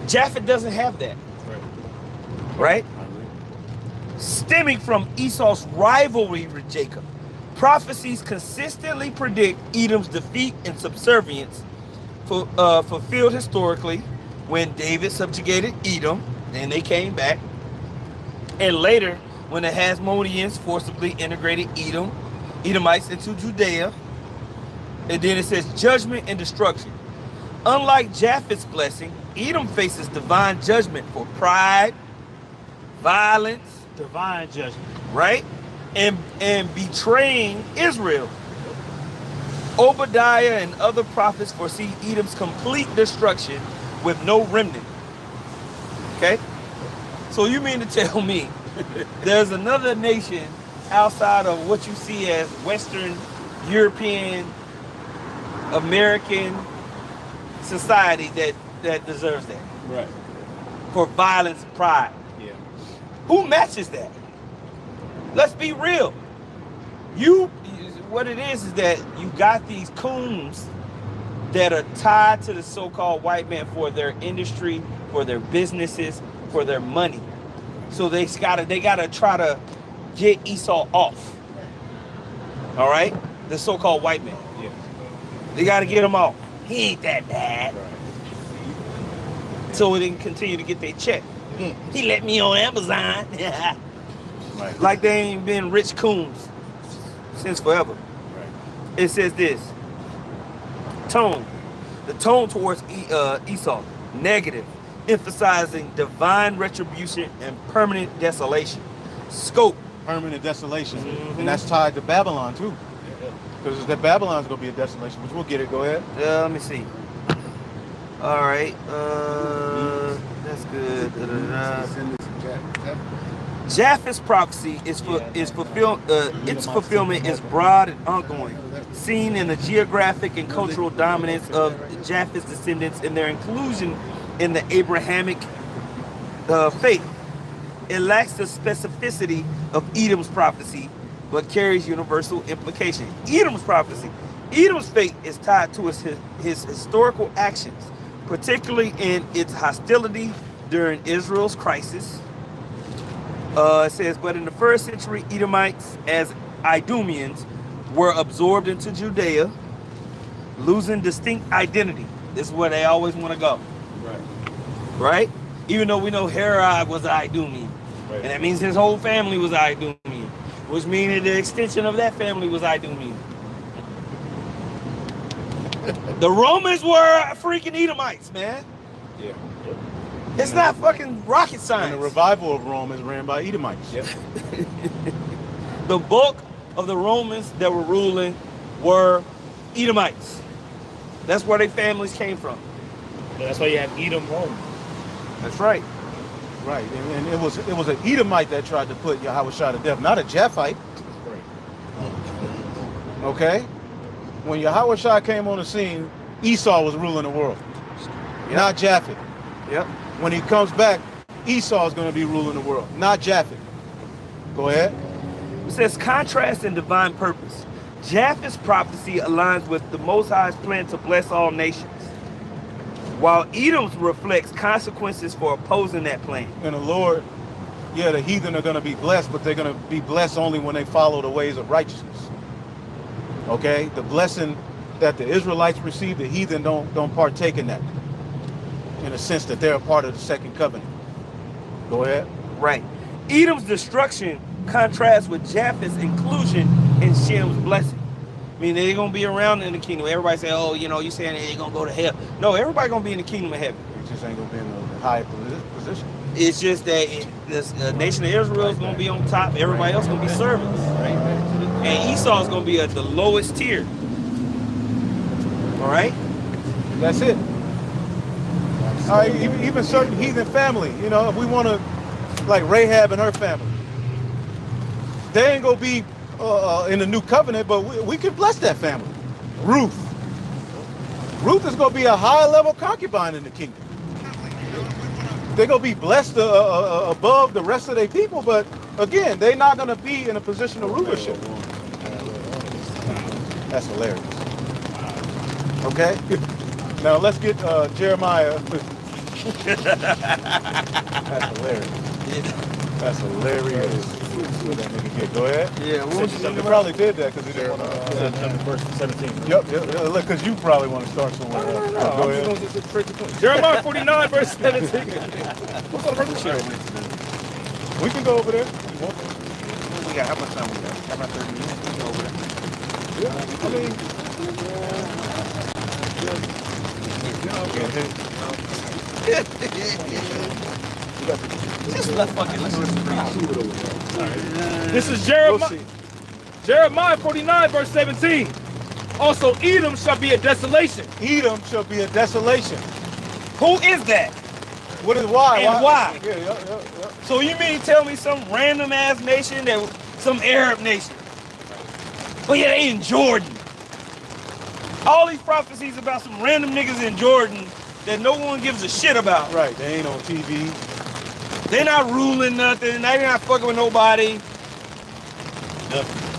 Japheth doesn't have that. Right? Stemming from Esau's rivalry with Jacob. Prophecies consistently predict Edom's defeat and subservience fulfilled historically when David subjugated Edom and they came back. And later, when the Hasmoneans forcibly integrated Edomites into Judea. And then it says judgment and destruction. Unlike Japheth's blessing, Edom faces divine judgment for pride, violence, divine judgment, right? And betraying Israel. Obadiah and other prophets foresee Edom's complete destruction with no remnant. Okay? So you mean to tell me there's another nation outside of what you see as Western European American society that deserves that? Right. For violence and pride. Yeah. Who matches that? Let's be real. What it is that you got these coons that are tied to the so-called white man for their industry, for their businesses, for their money. So they gotta try to get Esau off. All right? The so-called white man. Yeah. They gotta get him off. He ain't that bad. Right. So they can continue to get their check. He let me on Amazon. Right. Like they ain't been rich coons since forever. Right. It says this. Tone. The tone towards Esau. Negative. Emphasizing divine retribution and permanent desolation. Scope. Permanent desolation. And that's tied to Babylon too. Because that Babylon's going to be a desolation, which we'll get it. Go ahead. Let me see. All right. That's good. Japheth's prophecy is fulfilled. Its fulfillment is broad and ongoing, seen in the geographic and cultural dominance of Japheth's descendants and their inclusion in the Abrahamic faith. It lacks the specificity of Edom's prophecy, but carries universal implication. Edom's prophecy. Edom's fate is tied to his historical actions, particularly in its hostility during Israel's crisis. It says, but in the first century, Edomites as Idumeans were absorbed into Judea, losing distinct identity. This is where they always want to go. Right? Even though we know Herod was an Idumean. And that means his whole family was Idumean. Which means that the extension of that family was Idumean. The Romans were freaking Edomites, man. Yeah. It's not fucking rocket science. And the revival of Rome is ran by Edomites. Yep. The bulk of the Romans that were ruling were Edomites. That's where their families came from. That's why you have Edom, Rome. That's right. Right, and it was an Edomite that tried to put Yahushua to death, not a Japheth. Okay? When Yahushua came on the scene, Esau was ruling the world, not Japheth. Yep. When he comes back, Esau is going to be ruling the world, not Japheth. Go ahead. It says contrast and divine purpose. Japheth's prophecy aligns with the Most High's plan to bless all nations, while Edom's reflects consequences for opposing that plan. And the Lord, yeah, the heathen are going to be blessed, but they're going to be blessed only when they follow the ways of righteousness. Okay? The blessing that the Israelites receive, the heathen don't partake in that, in a sense that they're a part of the second covenant. Go ahead. Right. Edom's destruction contrasts with Japheth's inclusion in Shem's blessing. I mean, they're going to be around in the kingdom. Everybody say, oh, you know, you saying they ain't going to go to hell. No, everybody going to be in the kingdom of heaven. It just ain't going to be in a high position. It's just that the nation of Israel is going to be on top. Everybody else going to be servants. And Esau is going to be at the lowest tier. All right? That's it. All right, even certain heathen family, you know, if we want to, like Rahab and her family, they ain't going to be in the new covenant, but we can bless that family. Ruth is going to be a high-level concubine in the kingdom. They're going to be blessed above the rest of their people, but again, they're not going to be in a position of rulership. That's hilarious. Okay? Now let's get Jeremiah. That's hilarious. That's hilarious. That nigga get. Go ahead. Yeah, he probably did that because he didn't want to. Verse 17. Yep. Look, because you probably want to start somewhere. No, go ahead. Jeremiah 49, verse 17. We can go over there. We got, how much time we got? How about 30 minutes? We can go over there. Yeah, I mean, just let fucking listen to This is Jeremiah 49, verse 17. Also, Edom shall be a desolation. Edom shall be a desolation. Who is that? What is why? And why? Yeah. So you mean tell me some random ass nation, that some Arab nation? Oh yeah, they in Jordan. All these prophecies about some random niggas in Jordan that no one gives a shit about. Right, they ain't on TV. They not ruling nothing. They not fucking with nobody.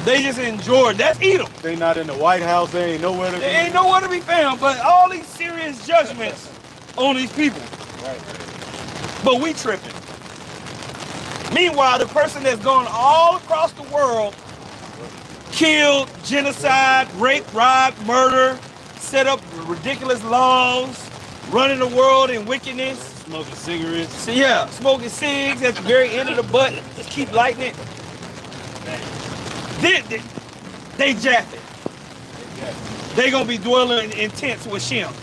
They just in Jordan. That's Edom. They not in the White House. They ain't nowhere to be. They ain't nowhere to be found. But all these serious judgments on these people. Right. But we tripping. Meanwhile, the person that's gone all across the world, killed, genocide, rape, rob, murder, set up ridiculous laws, running the world in wickedness. Smoking cigarettes. So yeah, smoking cigs at the very end of the butt. Just keep lighting it. They Japheth. They gonna be dwelling in tents with Shem.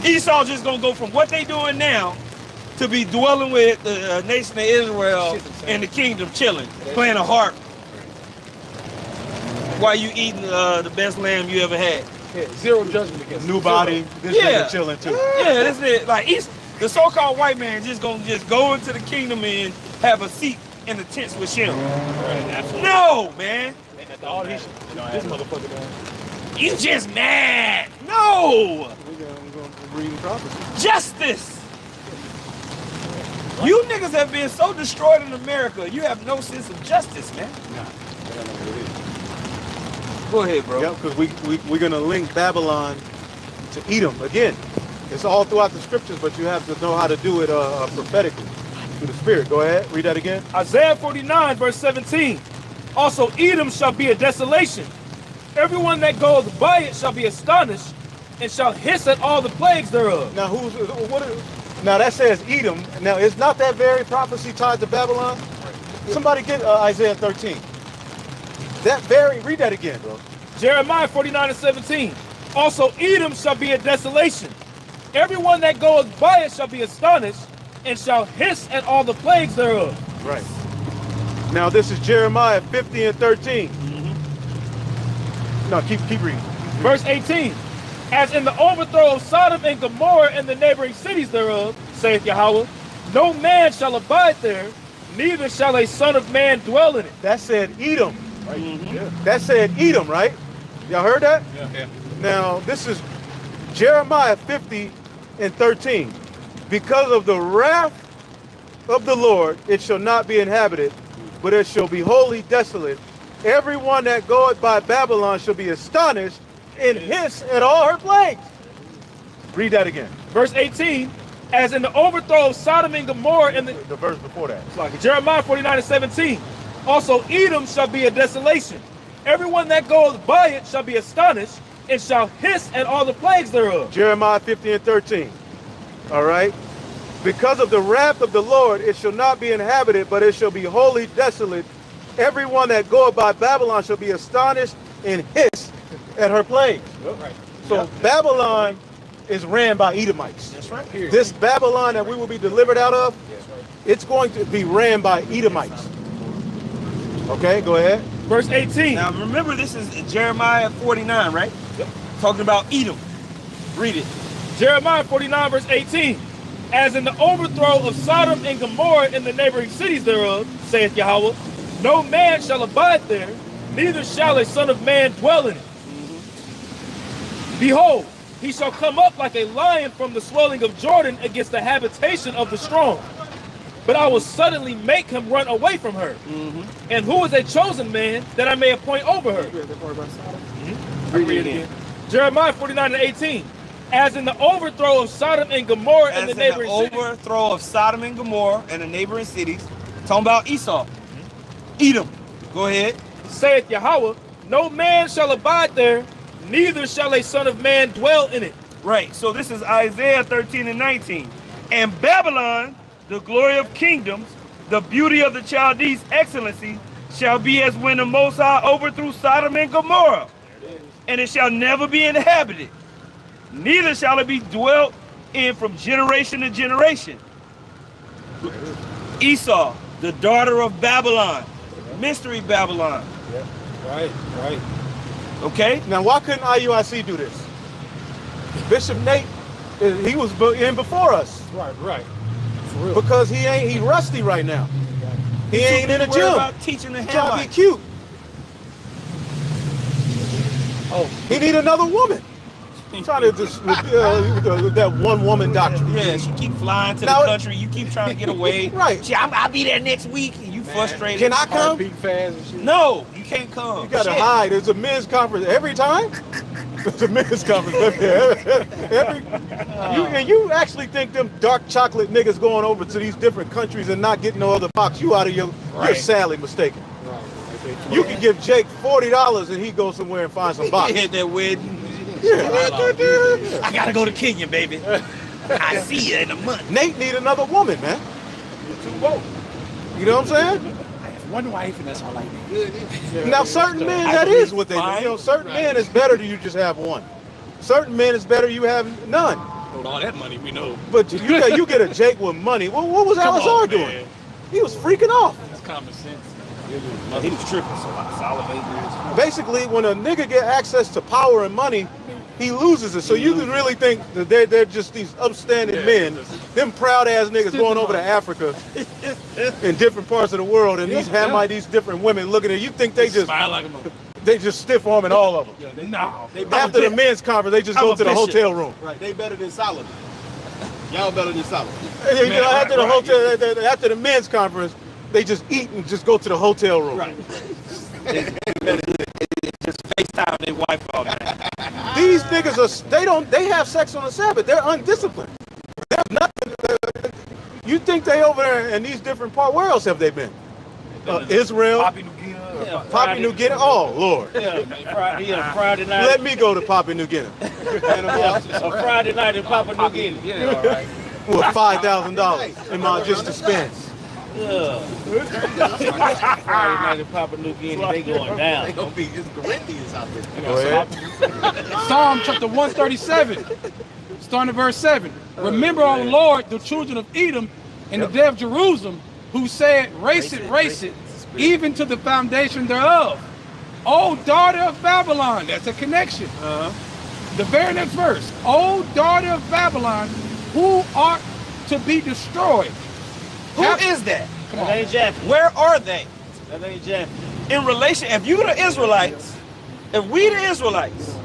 Esau just gonna go from what they doing now to be dwelling with the nation of Israel in the kingdom, chilling, playing a harp while you eating the best lamb you ever had. Yeah, zero judgment against new body. This nigga chilling too. Yeah, this is like the so-called white man just gonna go into the kingdom and have a seat in the tents with Shem. Right, no, man. All this motherfucker doing. You just mad. No. We're reading prophecy. Justice. You niggas have been so destroyed in America, you have no sense of justice, man. Go ahead, bro. Yeah, because we're going to link Babylon to Edom again. It's all throughout the scriptures, but you have to know how to do it prophetically through the Spirit. Go ahead, read that again. Isaiah 49, verse 17. Also, Edom shall be a desolation. Everyone that goes by it shall be astonished, and shall hiss at all the plagues thereof. Now, now that says Edom. Now, is not that very prophecy tied to Babylon? Somebody get Isaiah 13. Read that again, bro. Jeremiah 49 and 17. Also, Edom shall be a desolation. Everyone that goes by it shall be astonished, and shall hiss at all the plagues thereof. Right. Now, this is Jeremiah 50 and 13. No, keep reading. Verse 18. As in the overthrow of Sodom and Gomorrah and the neighboring cities thereof, saith Yahweh, no man shall abide there, neither shall a son of man dwell in it. That said Edom. Right? Yeah. That said Edom, right? Y'all heard that? Yeah. Now, this is Jeremiah 50 and 13. Because of the wrath of the Lord, it shall not be inhabited, but it shall be wholly desolate. Everyone that goeth by Babylon shall be astonished and hiss at all her plagues. Read that again. Verse 18. As in the overthrow of Sodom and Gomorrah and the verse before that. Like Jeremiah 49 and 17. Also, Edom shall be a desolation. Everyone that goes by it shall be astonished, and shall hiss at all the plagues thereof. Jeremiah 50 and 13. All right. Because of the wrath of the Lord, it shall not be inhabited, but it shall be wholly desolate. Everyone that goeth by Babylon shall be astonished and hiss at her plagues. Right. So Babylon is ran by Edomites. That's right. This Babylon that we will be delivered out of, it's going to be ran by Edomites. Okay, go ahead. Verse 18. Now remember, this is Jeremiah 49, right? Yep. Talking about Edom. Read it. Jeremiah 49, verse 18. As in the overthrow of Sodom and Gomorrah and the neighboring cities thereof, saith Yahweh, no man shall abide there, neither shall a son of man dwell in it. Behold, he shall come up like a lion from the swelling of Jordan against the habitation of the strong. But I will suddenly make him run away from her. And who is a chosen man that I may appoint over her? Read it again. Jeremiah 49 and 18. As in the overthrow of Sodom and Gomorrah and the neighboring cities. Overthrow of Sodom and Gomorrah and the neighboring cities. Talking about Esau. Edom. Go ahead. Saith Yahweh, no man shall abide there, neither shall a son of man dwell in it. Right. So this is Isaiah 13 and 19. And Babylon, the glory of kingdoms, the beauty of the Chaldees' excellency, shall be as when the Most High overthrew Sodom and Gomorrah, and it shall never be inhabited, neither shall it be dwelt in from generation to generation. Esau, the daughter of Babylon, mystery Babylon. Yeah. Right. Okay. Now, why couldn't IUIC do this? Bishop Nate, he was in before us. Right. Because he rusty right now. He ain't in the gym. About teaching the trying to be cute. Oh, he need another woman. Trying to just that one woman doctrine. Yes, you keep flying to the country. You keep trying to get away. Right. Gee, I'll be there next week. And you frustrated. Can I come? No, you can't come. You gotta hide. There's a men's conference every time. There's a men's conference and you actually think them dark chocolate niggas going over to these different countries and not getting no other box? You out of you're sadly mistaken. Right. You can give Jake $40 and he goes somewhere and find some box. Hit that wedding. Yeah. I gotta go to Kenya, baby. I see you in a month. Nate need another woman, man. You know what I'm saying? I have one wife and that's all I need. Now, certain men, that is what they do. You know, certain men, it's better to you just have one. Certain men, it's better you have none. With all that money, we know. But you get a Jake with money. What was Alizar doing? He was freaking off. That's common sense. He was tripping, so I salivate. Basically, when a nigga get access to power and money, he loses it. So you can really think that they're just these upstanding men, them proud ass niggas going over to Africa in different parts of the world, and these different women looking at you. Think they just smile like a mother. They just stiff arming all of them. No. After the men's conference, they just go to the hotel room. Right, they better than Solomon. Y'all better than Solomon. After the hotel, after the men's conference, they just eat and just go to the hotel room. Right. Just FaceTime their wife all night. niggas they have sex on the Sabbath. They're undisciplined. There's nothing. You think they over there in these different parts? Where else have they been? Israel, Papua New Guinea. Papua New Guinea. Oh Lord. Friday night. Let me go to Papua New Guinea. A Friday night in Papua New Guinea. Yeah, all right. With $5,000 in my just expense. Yeah. Friday night in Papua New Guinea, they going down. They gonna be it's Corinthians out there. Go ahead. Psalm chapter 137, starting at verse 7. Remember, O Lord, the children of Edom and the day of Jerusalem, who said, race it, even to the foundation thereof. O daughter of Babylon, that's a connection. The very next verse. O daughter of Babylon, who art to be destroyed. Who is that? That ain't Japheth. Where are they? That ain't Japheth. In relation, if you the Israelites, if we the Israelites,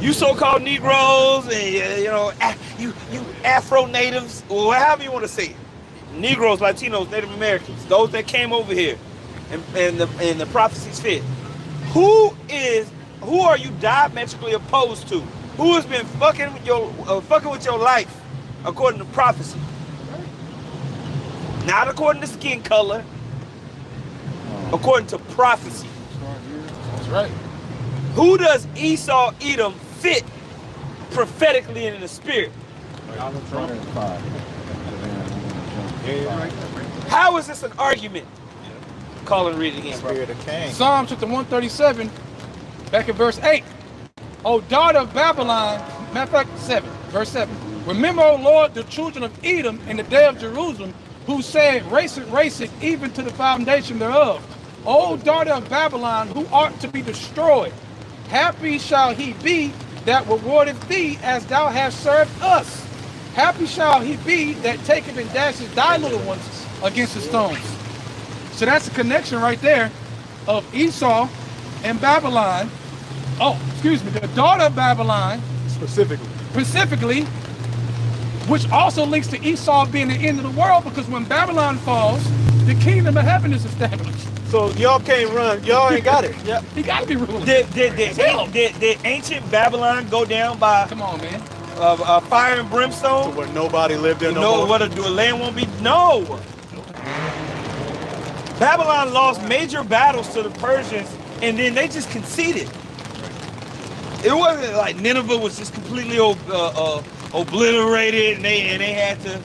you so-called Negroes and you Afro natives, or however you want to say it, Negroes, Latinos, Native Americans, those that came over here, and the prophecies fit. Who are you diametrically opposed to? Who has been fucking with your life according to prophecy? Not according to skin color, according to prophecy. That's right. Who does Esau, Edom fit prophetically in the spirit? How is this an argument? Call and read it again, bro. Spirit of Cain. Psalm chapter 137, back at verse 8. O daughter of Babylon, matter of fact, 7, verse 7. Remember, O Lord, the children of Edom in the day of Jerusalem, who said, race it, even to the foundation thereof. O daughter of Babylon, who art to be destroyed. Happy shall he be that rewardeth thee as thou hast served us. Happy shall he be that taketh and dashes thy little ones against the stones. So that's a connection right there of Esau and Babylon. Oh, excuse me, the daughter of Babylon. Specifically, which also links to Esau being the end of the world, because when Babylon falls, the kingdom of heaven is established. So y'all can't run. Y'all ain't got it. Yeah, he got to be ruling. Did ancient Babylon go down by? Come on, man. Fire and brimstone? So where nobody lived there no more? What a land won't be? No. Babylon lost major battles to the Persians, and then they just conceded. It wasn't like Nineveh was just completely obliterated, and they had to.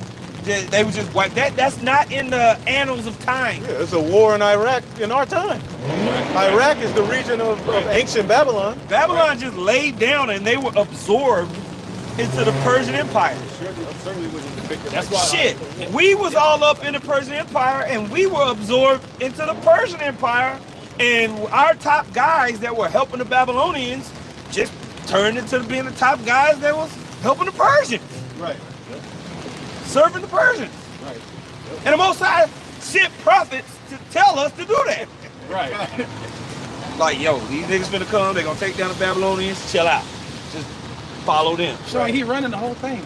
They were just wiped. That's not in the annals of time. Yeah, it's a war in Iraq in our time. Iraq is the region of ancient Babylon. Babylon just laid down, and they were absorbed into the Persian Empire. That's why. Shit, we was all up in the Persian Empire, and we were absorbed into the Persian Empire, and our top guys that were helping the Babylonians just turned into being the top guys that was helping the Persians. Right. Serving the Persians. Right. And the Most High sent prophets to tell us to do that. Right. Like, yo, these niggas finna come, they're gonna take down the Babylonians, chill out. Just follow them. So he running the whole thing.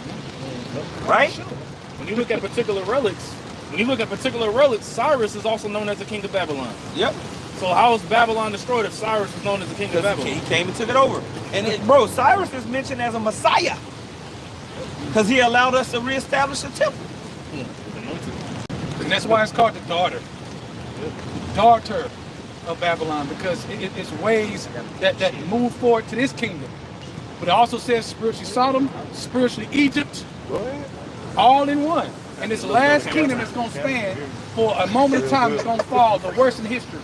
Right? When you look at particular relics, Cyrus is also known as the king of Babylon. Yep. So how was Babylon destroyed if Cyrus was known as the king of Babylon? He came and took it over. And bro, Cyrus is mentioned as a Messiah because he allowed us to reestablish the temple. And that's why it's called the daughter. Daughter of Babylon, because it's ways that move forward to this kingdom. But it also says spiritually Sodom, spiritually Egypt, all in one. And this last kingdom is going to stand for a moment of time. It's going to fall, the worst in history.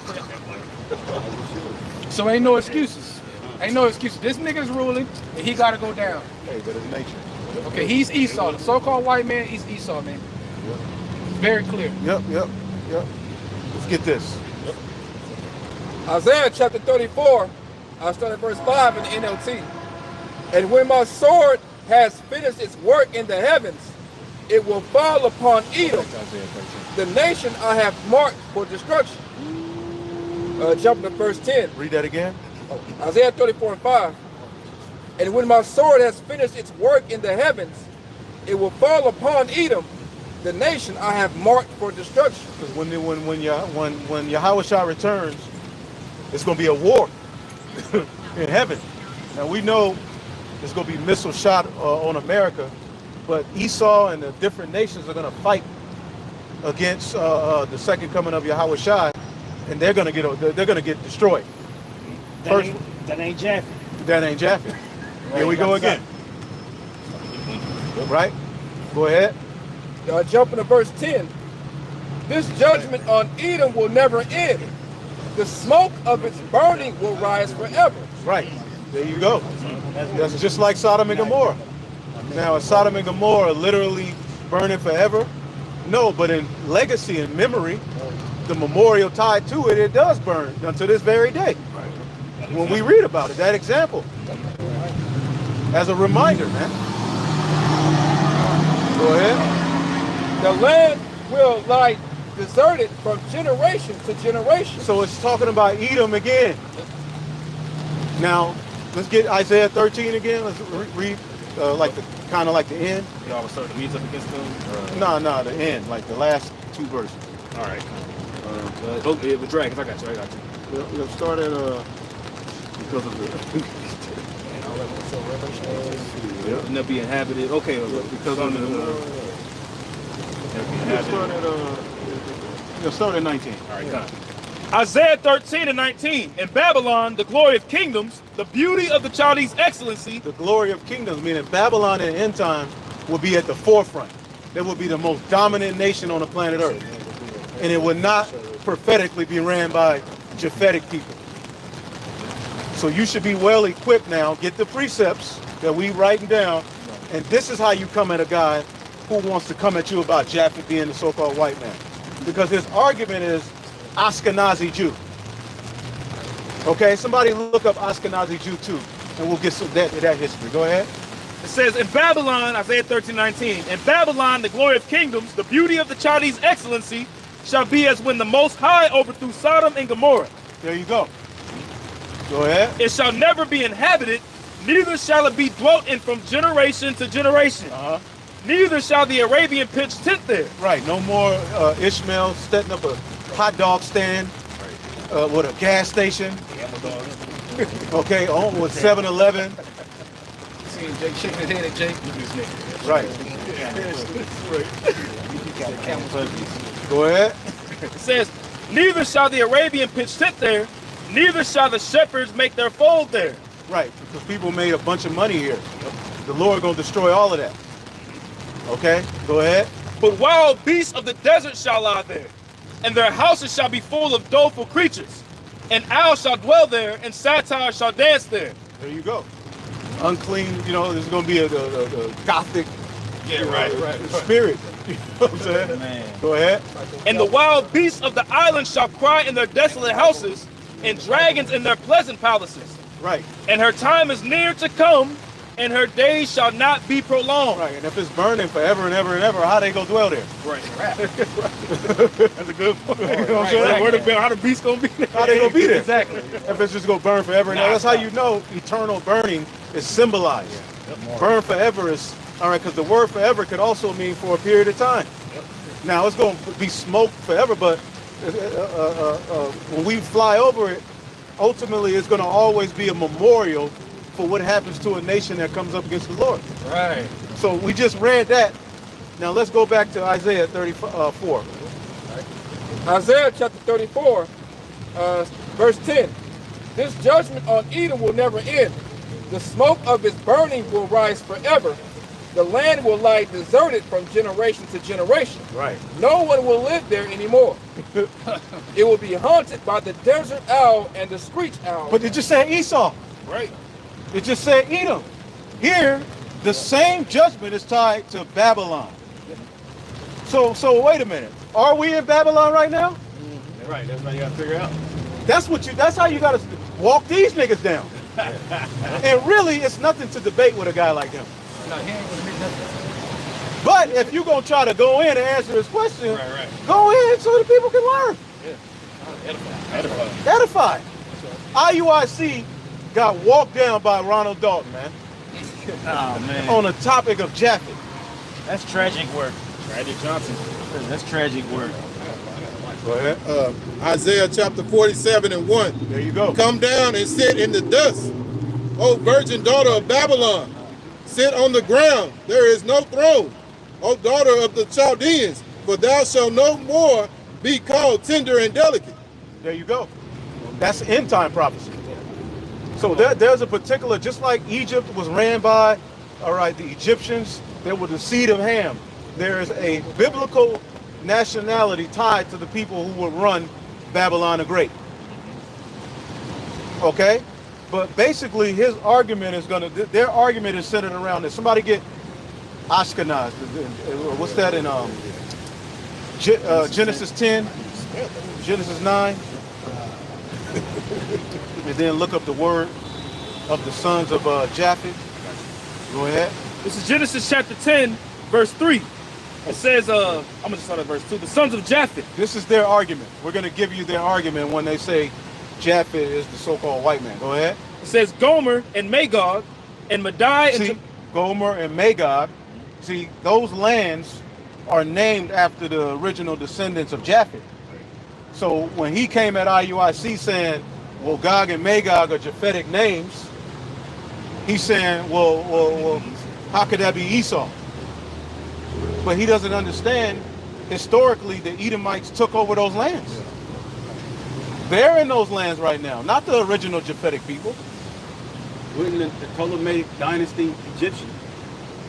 So ain't no excuses. Ain't no excuses. This nigga's ruling, and he got to go down. Hey, but it's nature. Okay, he's Esau. The so-called white man, he's Esau, man. Very clear. Yep. Let's get this. Isaiah chapter 34, I'll start at verse 5 in the NLT. And when my sword has finished its work in the heavens, it will fall upon Edom, the nation I have marked for destruction. Jumping to verse 10. Read that again. Isaiah 34 and 5. And when my sword has finished its work in the heavens, it will fall upon Edom, the nation I have marked for destruction. Because when Yahushua returns, it's going to be a war in heaven. Now we know there's going to be missile shot on America, but Esau and the different nations are going to fight against the second coming of Yahweh Shai, and they're going to get destroyed. That ain't Japheth. That ain't Japheth. Here we go again. Right? Go ahead. Jumping to verse 10. This judgment on Edom will never end. The smoke of its burning will rise forever. Right. There you go. That's just like Sodom and Gomorrah. Now, is Sodom and Gomorrah literally burning forever? No, but in legacy and memory, the memorial tied to it, it does burn until this very day. When we read about it, that example. As a reminder, man. Go ahead. The land will lie deserted from generation to generation. So it's talking about Edom again. Now, let's get Isaiah 13 again. Let's read kind of like the end. Y'all will start to meet up against them? No, the end, like the last two verses. All right. With dragons, I got you. We'll start at because of the. And they'll be inhabited. Okay, because of the. We'll start at 19. All right, come. Isaiah 13 and 19. In Babylon, the glory of kingdoms, the beauty of the Chaldees' excellency. The glory of kingdoms, meaning Babylon in the end time will be at the forefront. They will be the most dominant nation on the planet Earth. And it will not prophetically be ran by Japhetic people. So you should be well equipped now. Get the precepts that we writing down. And this is how you come at a guy who wants to come at you about Japheth being the so-called white man. Because his argument is Ashkenazi Jew. Okay, somebody look up Ashkenazi Jew too, and we'll get some that history. Go ahead. It says, in Babylon, Isaiah 13:19, in Babylon, the glory of kingdoms, the beauty of the Chaldees' excellency, shall be as when the Most High overthrew Sodom and Gomorrah. There you go. Go ahead. It shall never be inhabited, neither shall it be dwelt in from generation to generation. Neither shall the Arabian pitch tent there. Right, no more Ishmael setting up a hot dog stand with a gas station. Okay, on with 7-Eleven. Seeing Jake shaking his head at Jake. Right. Go ahead. It says, neither shall the Arabian pitch tent there, neither shall the shepherds make their fold there. Right, because people made a bunch of money here. The Lord gonna destroy all of that. Okay, go ahead. But wild beasts of the desert shall lie there, and their houses shall be full of doleful creatures. And owls shall dwell there, and satyrs shall dance there. There you go. Unclean, there's going to be a gothic spirit. You know what I'm saying? Man. Go ahead. And the wild beasts of the island shall cry in their desolate houses, and dragons in their pleasant palaces. Right. And her time is near to come, and her days shall not be prolonged. Right, and if it's burning forever and ever and ever, how they go dwell there? Right. That's a good point. You know what I'm saying? How the beast gonna be there? How they gonna be there? Exactly. If it's just gonna burn forever and ever, that's how you know eternal burning is symbolized. Burn forever is, all right, because the word forever could also mean for a period of time. Now, it's gonna be smoke forever, but when we fly over it, ultimately it's gonna always be a memorial for what happens to a nation that comes up against the Lord. Right. So we just read that. Now let's go back to Isaiah 34. Isaiah chapter 34, verse 10. This judgment on Edom will never end. The smoke of its burning will rise forever. The land will lie deserted from generation to generation. Right. No one will live there anymore. It will be haunted by the desert owl and the screech owl. But it just said Esau. Right. It just said Edom. Here, the same judgment is tied to Babylon. So wait a minute. Are we in Babylon right now? Right, that's what you gotta figure out. That's how you gotta walk these niggas down. And really, it's nothing to debate with a guy like him. But if you're gonna try to go in and answer his question, go in so the people can learn. Edify. Edify. IUIC got walked down by Ronald Dalton, man. Oh, man. On the topic of Japheth. That's tragic work. Tragic Johnson. That's tragic work. Go ahead. Isaiah chapter 47 and 1. There you go. Come down and sit in the dust. O virgin daughter of Babylon, sit on the ground, there is no throne. O daughter of the Chaldeans, for thou shalt no more be called tender and delicate. There you go. That's end time prophecy. So there's a particular, just like Egypt was ran by, all right, the Egyptians, they were the seed of Ham. There is a biblical nationality tied to the people who would run Babylon the Great. Okay? But basically his argument is their argument is centered around this. Somebody get Ashkenaz. What's that in Genesis 10, Genesis 9? And then look up the word of the sons of Japheth. Go ahead. This is Genesis chapter 10, verse 3. It says, I'm going to start at verse 2. The sons of Japheth. This is their argument. We're going to give you their argument when they say Japheth is the so-called white man. Go ahead. It says Gomer and Magog and Madai and Gomer and Magog. See, those lands are named after the original descendants of Japheth. So when he came at IUIC saying, well, Gog and Magog are Japhetic names, he's saying, well, how could that be Esau? But he doesn't understand, historically, the Edomites took over those lands. They're in those lands right now, not the original Japhetic people. Wouldn't the Ptolemaic dynasty Egyptian?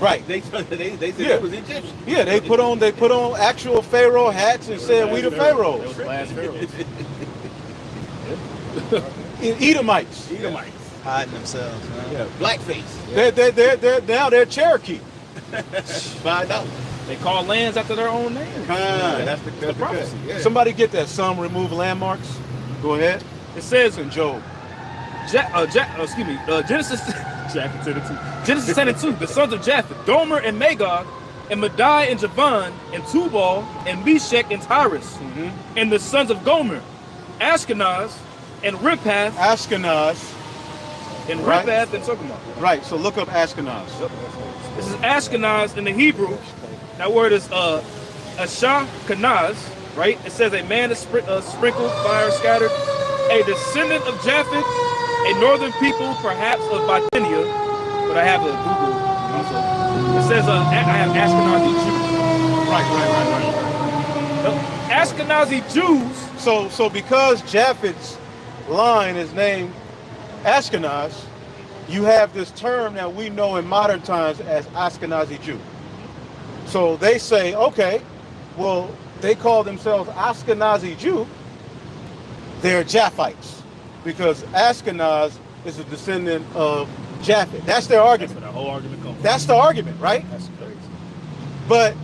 Right. They said it was Egyptian. Yeah, they put on actual pharaoh hats and said we the pharaohs. Those last pharaohs. Edomites. Edomites. Hiding themselves. Yeah, blackface. They're Cherokee. $5. They call lands after their own name. That's the prophecy. Yeah. Somebody get that. Some remove landmarks. Go ahead. It says in Job. Genesis Genesis 10 and 2. The sons of Japheth, Gomer and Magog, and Madai and Javan, and Tubal, and Meshech and Tyrus. And the sons of Gomer, Ashkenaz, and Riphath. Ashkenaz. And Riphath and Sokimah. Right, so look up Ashkenaz. This is Ashkenaz in the Hebrew. That word is Ashkenaz, right? It says a man is sprinkled, fire scattered, a descendant of Japheth, a northern people, perhaps of Bithynia, but I have a Google also. It says I have Ashkenazi Jews. Right. Ashkenazi Jews. So because Japheth's line is named Ashkenaz, you have this term that we know in modern times as Ashkenazi Jew. So they say, okay, well, they call themselves Ashkenazi Jew. They're Japhites because Ashkenaz is a descendant of Japheth. That's their argument. That's where the whole argument comes from. That's the argument, right? That's crazy. But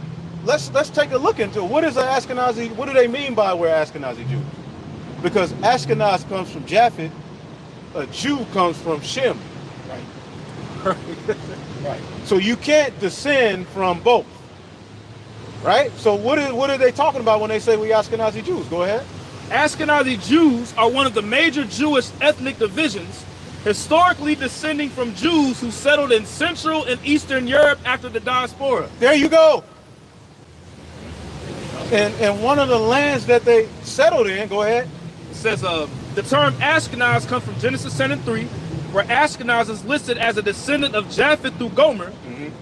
let's take a look into what is an Ashkenazi. What do they mean by we're Ashkenazi Jews? Because Ashkenaz comes from Japheth, a Jew comes from Shem. Right. Right. So you can't descend from both. Right? So what are they talking about when they say we Ashkenazi Jews? Go ahead. Ashkenazi Jews are one of the major Jewish ethnic divisions, historically descending from Jews who settled in Central and Eastern Europe after the diaspora. There you go. And one of the lands that they settled in, go ahead. It says the term Ashkenaz comes from Genesis 10 and 3, where Ashkenaz is listed as a descendant of Japheth through Gomer,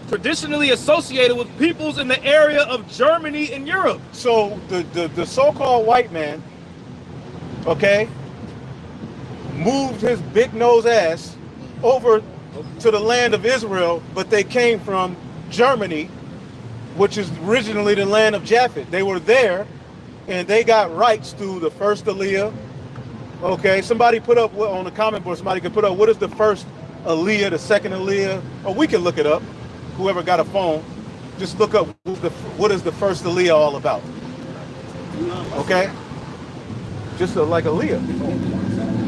traditionally associated with peoples in the area of Germany and Europe. So the so-called white man, okay, moved his big nose ass over to the land of Israel, but they came from Germany, which is originally the land of Japheth. They were there, and they got rights through the first Aliyah. Okay, somebody put up on the comment board, somebody could put up what is the first Aliyah, the second Aliyah, or we can look it up. Whoever got a phone, just look up what is the first Aliyah all about. Okay? Just like Aliyah.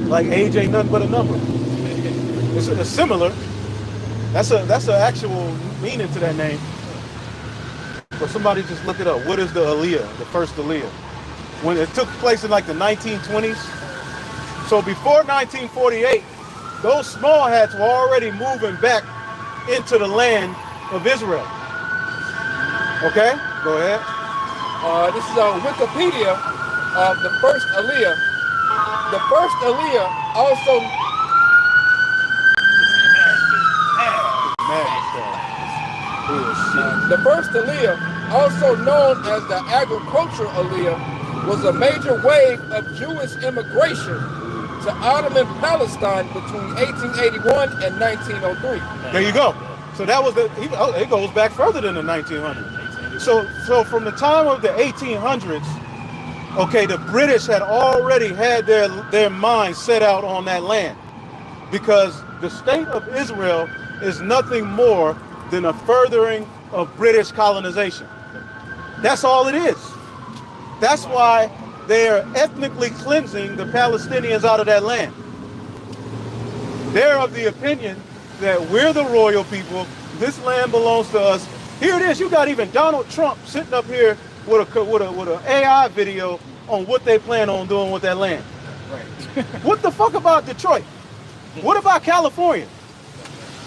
Like age ain't nothing but a number. It's similar. That's an actual meaning to that name. But somebody just look it up. What is the Aliyah, the first Aliyah? When it took place in like the 1920s. So before 1948, those small hats were already moving back into the land of Israel. Okay, go ahead. This is on Wikipedia of the first Aliyah. The first Aliyah also The first Aliyah, also known as the agricultural Aliyah, was a major wave of Jewish immigration to Ottoman Palestine between 1881 and 1903. There you go. So that was it goes back further than the 1900s. So from the time of the 1800s, okay, the British had already had their minds set out on that land, because the state of Israel is nothing more than a furthering of British colonization. That's all it is. That's why they are ethnically cleansing the Palestinians out of that land. They're of the opinion that we're the royal people, this land belongs to us. Here it is, you got even Donald Trump sitting up here with a AI video on what they plan on doing with that land. Right. What the fuck about Detroit? What about California?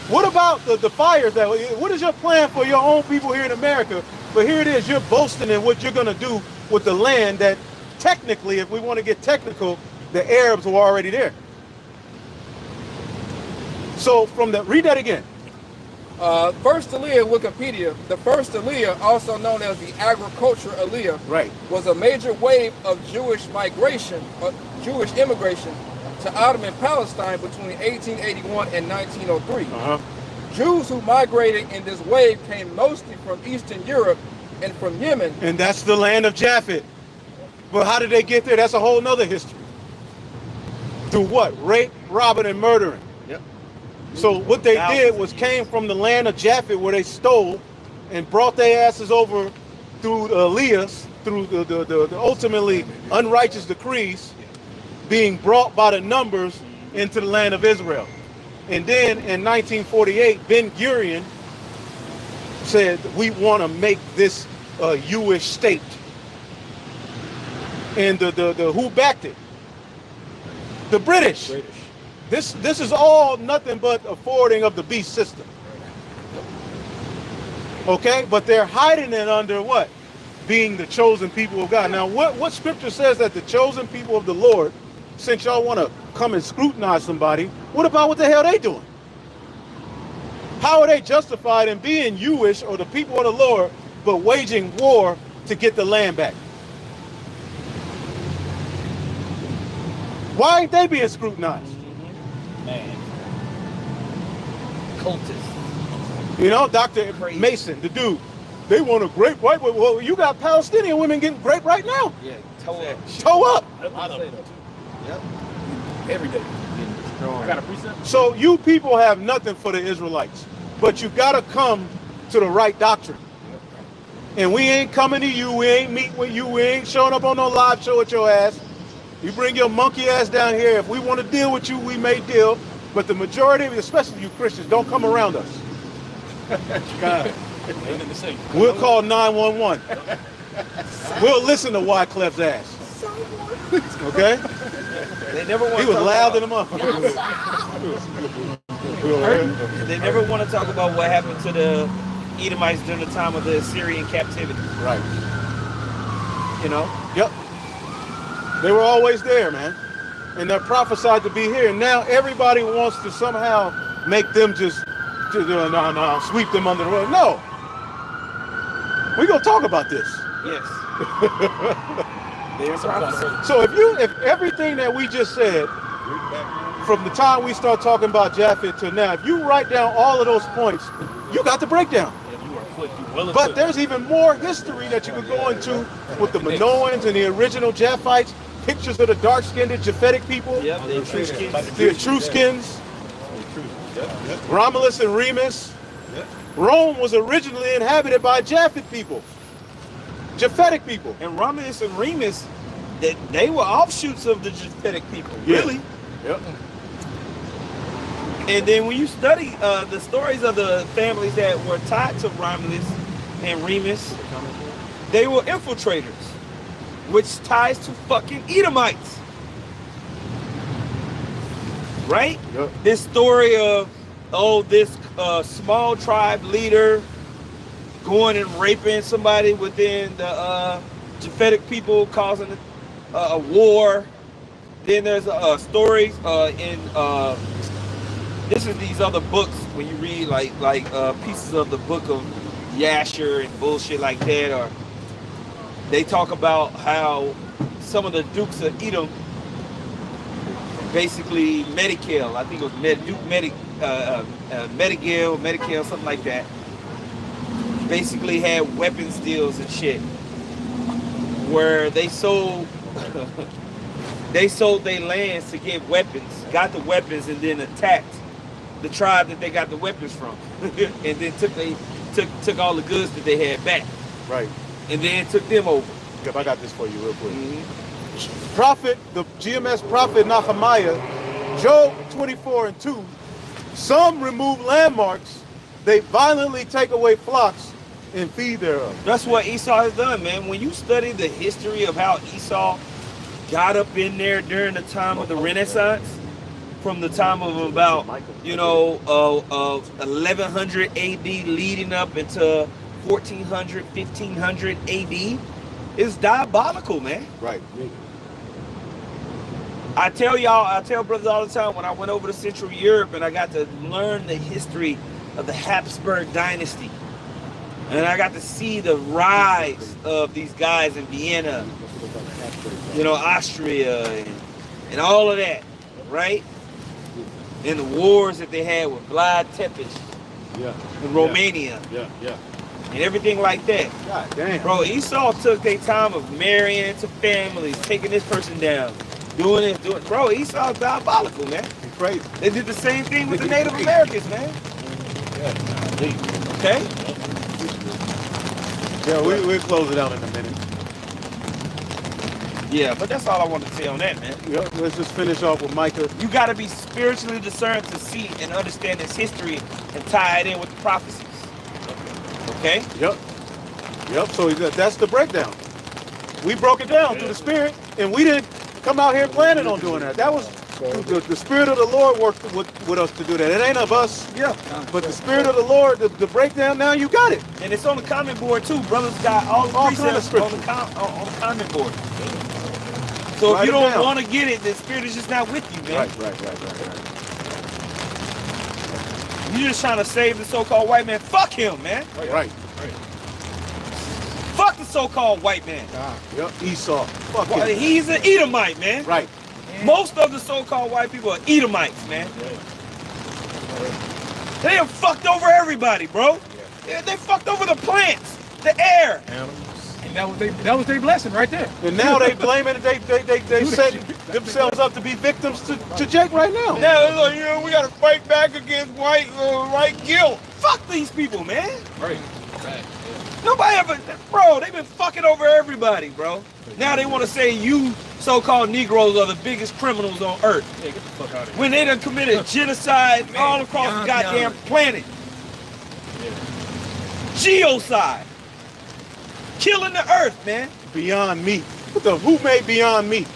What about the fires? What is your plan for your own people here in America? But here it is, you're boasting in what you're gonna do with the land that technically, if we want to get technical, the Arabs were already there. So read that again. First Aliyah, Wikipedia, the first Aliyah, also known as the agricultural Aliyah, right, was a major wave of Jewish Jewish immigration to Ottoman Palestine between 1881 and 1903. Jews who migrated in this wave came mostly from Eastern Europe and from Yemen. And that's the land of Japheth. But how did they get there? That's a whole nother history. Through what? Rape, robbing, and murdering. Yep. So what they did was came from the land of Japheth, where they stole and brought their asses over through the Aliyahs, through the ultimately unrighteous decrees, being brought by the numbers into the land of Israel. And then in 1948, Ben-Gurion said, we want to make this a Jewish state. And who backed it? The British. This is all nothing but a forwarding of the beast system. Okay, but they're hiding it under what? Being the chosen people of God. Now, what scripture says that the chosen people of the Lord, since y'all want to come and scrutinize somebody, what about what the hell they doing? How are they justified in being Jewish or the people of the Lord, but waging war to get the land back? Why ain't they being scrutinized? Man. Cultists. You know, Dr. Mason, the dude, they want a grape right. Well, you got Palestinian women getting grape right now. Yeah, toe up. Toe up. Yep. Every day. I got a precept. So you people have nothing for the Israelites, but you got to come to the right doctrine. And we ain't coming to you. We ain't meeting with you. We ain't showing up on no live show with your ass. You bring your monkey ass down here. If we want to deal with you, we may deal. But the majority, especially you Christians, don't come around us. God. We'll call 911. We'll listen to Wyclef's ass. Okay? They never want he was loud in the mouth. They never want to talk about what happened to the Edomites during the time of the Assyrian captivity. Right. You know? Yep. They were always there, man. And they're prophesied to be here. And now everybody wants to somehow make them just sweep them under the rug. No. We're going to talk about this. Yes. So if everything that we just said, from the time we start talking about Japheth to now, if you write down all of those points, you got the breakdown. But there's even more history that you could go into with the Minoans and the original Japhites, pictures of the dark-skinned Japhetic people, the Etruscans, Romulus and Remus. Rome was originally inhabited by Japheth people, Japhetic people. And Romulus and Remus, they were offshoots of the Japhetic people, really. Yep. And then when you study the stories of the families that were tied to Romulus and Remus, they were infiltrators, which ties to fucking Edomites. Right? Yep. This story of, this small tribe leader going and raping somebody within the Japhetic people, causing a war. Then there's stories in this is these other books when you read like pieces of the book of Yasher and bullshit like that, or they talk about how some of the dukes of Edom, basically Medicail, I think it was Medicail, something like that, basically had weapons deals and shit, where they sold they sold their lands to get weapons, got the weapons, and then attacked the tribe that they got the weapons from, and then took all the goods that they had back. Right. And then took them over. Yep, I got this for you real quick. Prophet, the GMS prophet Nehemiah, Job 24:2. Some remove landmarks, they violently take away flocks and feed thereof. That's what Esau has done, man. When you study the history of how Esau got up in there during the time of the Renaissance, from the time of about, 1100 AD leading up into 1400, 1500 AD, is diabolical, man. Right. I tell brothers all the time, when I went over to Central Europe and I got to learn the history of the Habsburg dynasty, and I got to see the rise of these guys in Vienna, Austria, and all of that, right? And the wars that they had with Vlad Tepes in Romania. And everything like that. God damn. Bro, Esau took their time of marrying into families, taking this person down, doing it. Bro, Esau's diabolical, man. He's crazy. They did the same thing with the Native Americans, man. Okay? Yeah, we'll close it out in a minute. Yeah, but that's all I want to say on that, man. Yep, let's just finish off with Micah. You got to be spiritually discerned to see and understand this history and tie it in with the prophecies. Okay? Yep. So that's the breakdown. We broke it down through the Spirit, and we didn't come out here planning on doing that. That was the Spirit of the Lord worked with us to do that. It ain't of us. Yeah. But the Spirit of the Lord, the breakdown, now you got it. And it's on the comment board too. Brothers got all the precepts on the comment board. So if you don't want to get it, the Spirit is just not with you, man. Right. You're just trying to save the so-called white man. Fuck him, man. Right. Fuck the so-called white man. Yep, Esau. Fuck Well, him. he's an Edomite, man. Right. Most of the so-called white people are Edomites, man. They have fucked over everybody, bro. They fucked over the plants, the air. And that was their blessing right there. And now they blame it. They set themselves up to be victims to Jake right now. Now it's like, we gotta fight back against white guilt. Fuck these people, man. Right. Nobody ever, bro. They've been fucking over everybody, bro. Now they want to say you so-called Negroes are the biggest criminals on earth. Hey, get the fuck out of here. When they done committed genocide all across the goddamn planet. Geocide. Killing the earth, man. Beyond meat. Who made Beyond Meat?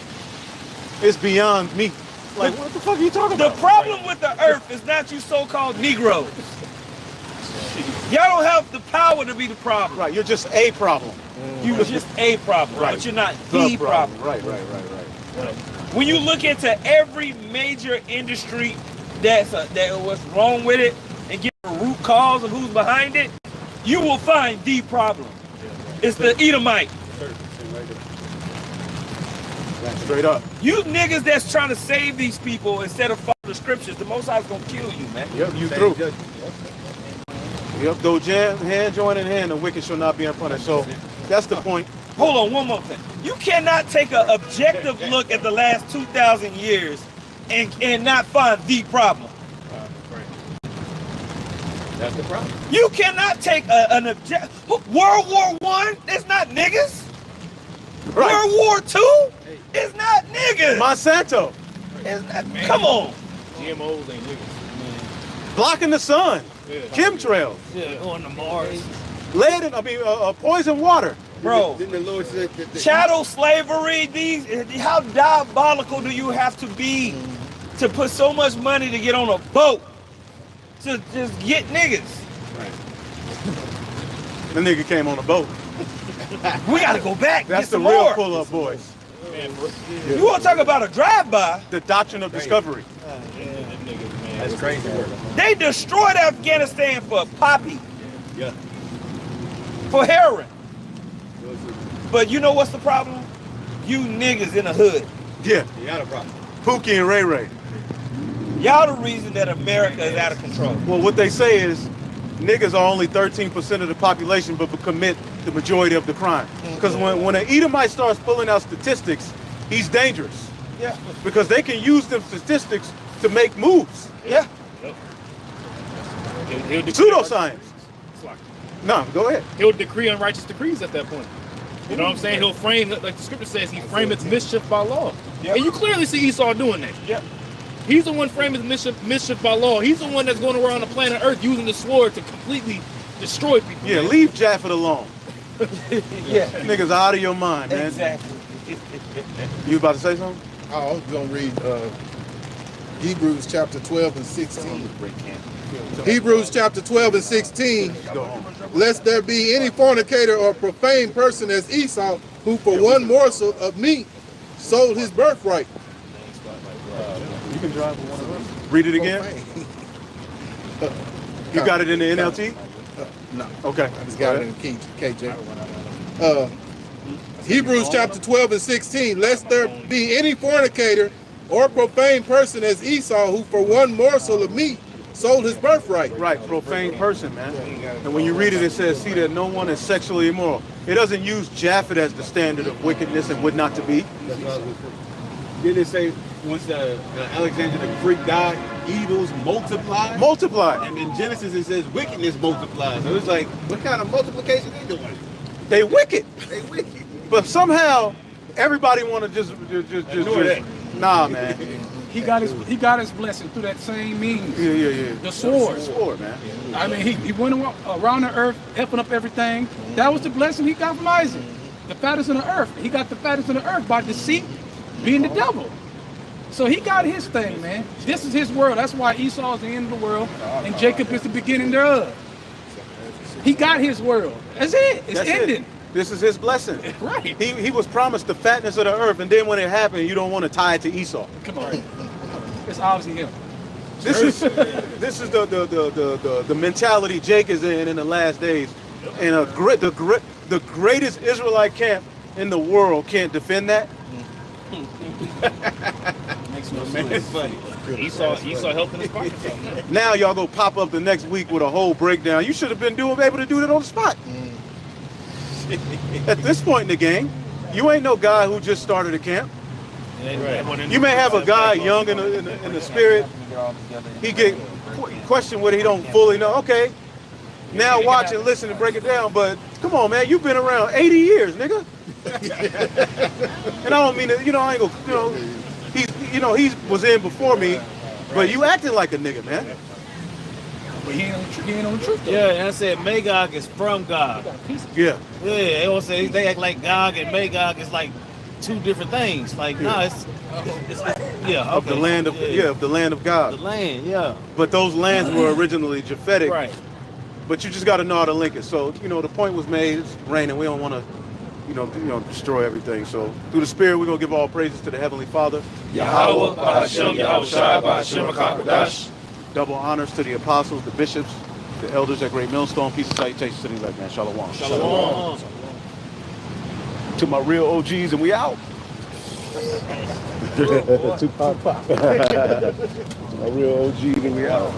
It's Beyond Meat. Like, what the fuck are you talking about? The problem with the earth is not you so-called Negroes. Y'all don't have the power to be the problem. Right, you're just a problem. You're just a problem, Right. But you're not the problem. Right. When you look into every major industry that what's wrong with it and get the root cause of who's behind it, you will find the problem. It's the Edomite. Straight up. You niggas that's trying to save these people instead of follow the scriptures, the Most High is gonna kill you, man. Yep, you through. Yep, go hand join in hand, the wicked shall not be unpunished. So that's the point. Hold on, one more thing. You cannot take an objective look at the last 2,000 years and not find the problem. That's the problem. You cannot take an object. World War I is not niggas. Right. World War II is not niggas. Monsanto. Come on. GMOs ain't niggas. Blocking the sun. Yeah. Chemtrails. Yeah, going to Mars. Poison water. Bro, Didn't the Lord say that chattel slavery, how diabolical do you have to be to put so much money to get on a boat to just get niggas? The nigga came on a boat. We gotta go back. That's get the some real more. pull-up boys. You want to talk about a drive-by? The doctrine of discovery. That's crazy work. They destroyed Afghanistan for poppy. Yeah. for heroin. But you know what's the problem? You niggas in the hood. Yeah. You got a problem. Pookie and Ray Ray. Y'all the reason that America is out of control. Well, what they say is niggas are only 13% of the population, but commit the majority of the crime. Because when an Edomite starts pulling out statistics, he's dangerous. Yeah. Because they can use them statistics to make moves. Yeah. Pseudoscience. No, go ahead. He'll decree unrighteous decrees at that point. You know what I'm saying? He'll frame, like the scripture says, he frameth mischief by law. Yep. And you clearly see Esau doing that. Yep. He's the one framing mischief by law. He's the one that's going around the planet Earth using the sword to completely destroy people. Yeah, leave Japheth alone. Yeah. Niggas out of your mind, man. Exactly. You about to say something? I was going to read Hebrews chapter 12 and 16. Hebrews chapter 12 and 16. Lest there be any fornicator or profane person as Esau, who for one morsel of meat sold his birthright. You can drive one of us. Read it again. You got it in the NLT? No. Okay. I just got it in the KJ. Hebrews chapter 12 and 16. Lest there be any fornicator or profane person as Esau, who for one morsel of meat sold his birthright. Right, profane person, man. And when you read it, it says, see that no one is sexually immoral. It doesn't use Japheth as the standard of wickedness and would not to be. Didn't it say once Alexander the Greek died, evils multiplied? Multiplied. And in Genesis it says wickedness multiplied. So it's like, what kind of multiplication they doing? They wicked. They wicked. But somehow, everybody want to just nah, man. He got his blessing through that same means. Yeah. The sword. The sword, man. I mean, he went around the earth, effing up everything. That was the blessing he got from Isaac. The fattest in the earth. He got the fattest in the earth by deceit, being the devil. So he got his thing, man. This is his world. That's why Esau is the end of the world, and Jacob is the beginning thereof. He got his world. That's it. It's ending. This is his blessing. Right. He was promised the fatness of the earth, and then when it happened, you don't want to tie it to Esau. Come on. It's obviously him. This is the mentality Jake is in the last days, and the greatest Israelite camp in the world can't defend that. Makes no sense. It's funny. Esau helping his pockets out. Now y'all go pop up the next week with a whole breakdown. You should have been able to do that on the spot. At this point in the game, you ain't no guy who just started a camp. You may have a guy young in the spirit. He get questioned what he don't fully know. Okay, now watch and listen and break it down. But come on, man, you've been around 80 years, nigga. And I don't mean it. I ain't gonna. He was in before me, but you acting like a nigga, man. But he ain't on the truth though. Yeah, and I said Magog is from God. Yeah. Yeah, they all say they act like Gog and Magog is like two different things. Like, no, it's yeah, of the land of of the land of God. The land, yeah. But those lands were originally Japhetic. Right. But you just got to know how to link it. So the point was made. It's raining. We don't want to destroy everything. So through the Spirit, we're gonna give all praises to the Heavenly Father. Yahweh, Ba'ashem, Yahweh Shai, Ba'ashem, HaKadosh. Double honors to the apostles, the bishops, the elders at Great Millstone. Peace and salutations to the elect, man. Shalom. Shalom. To my real OGs, and we out. Tupac. My real OG, and we out.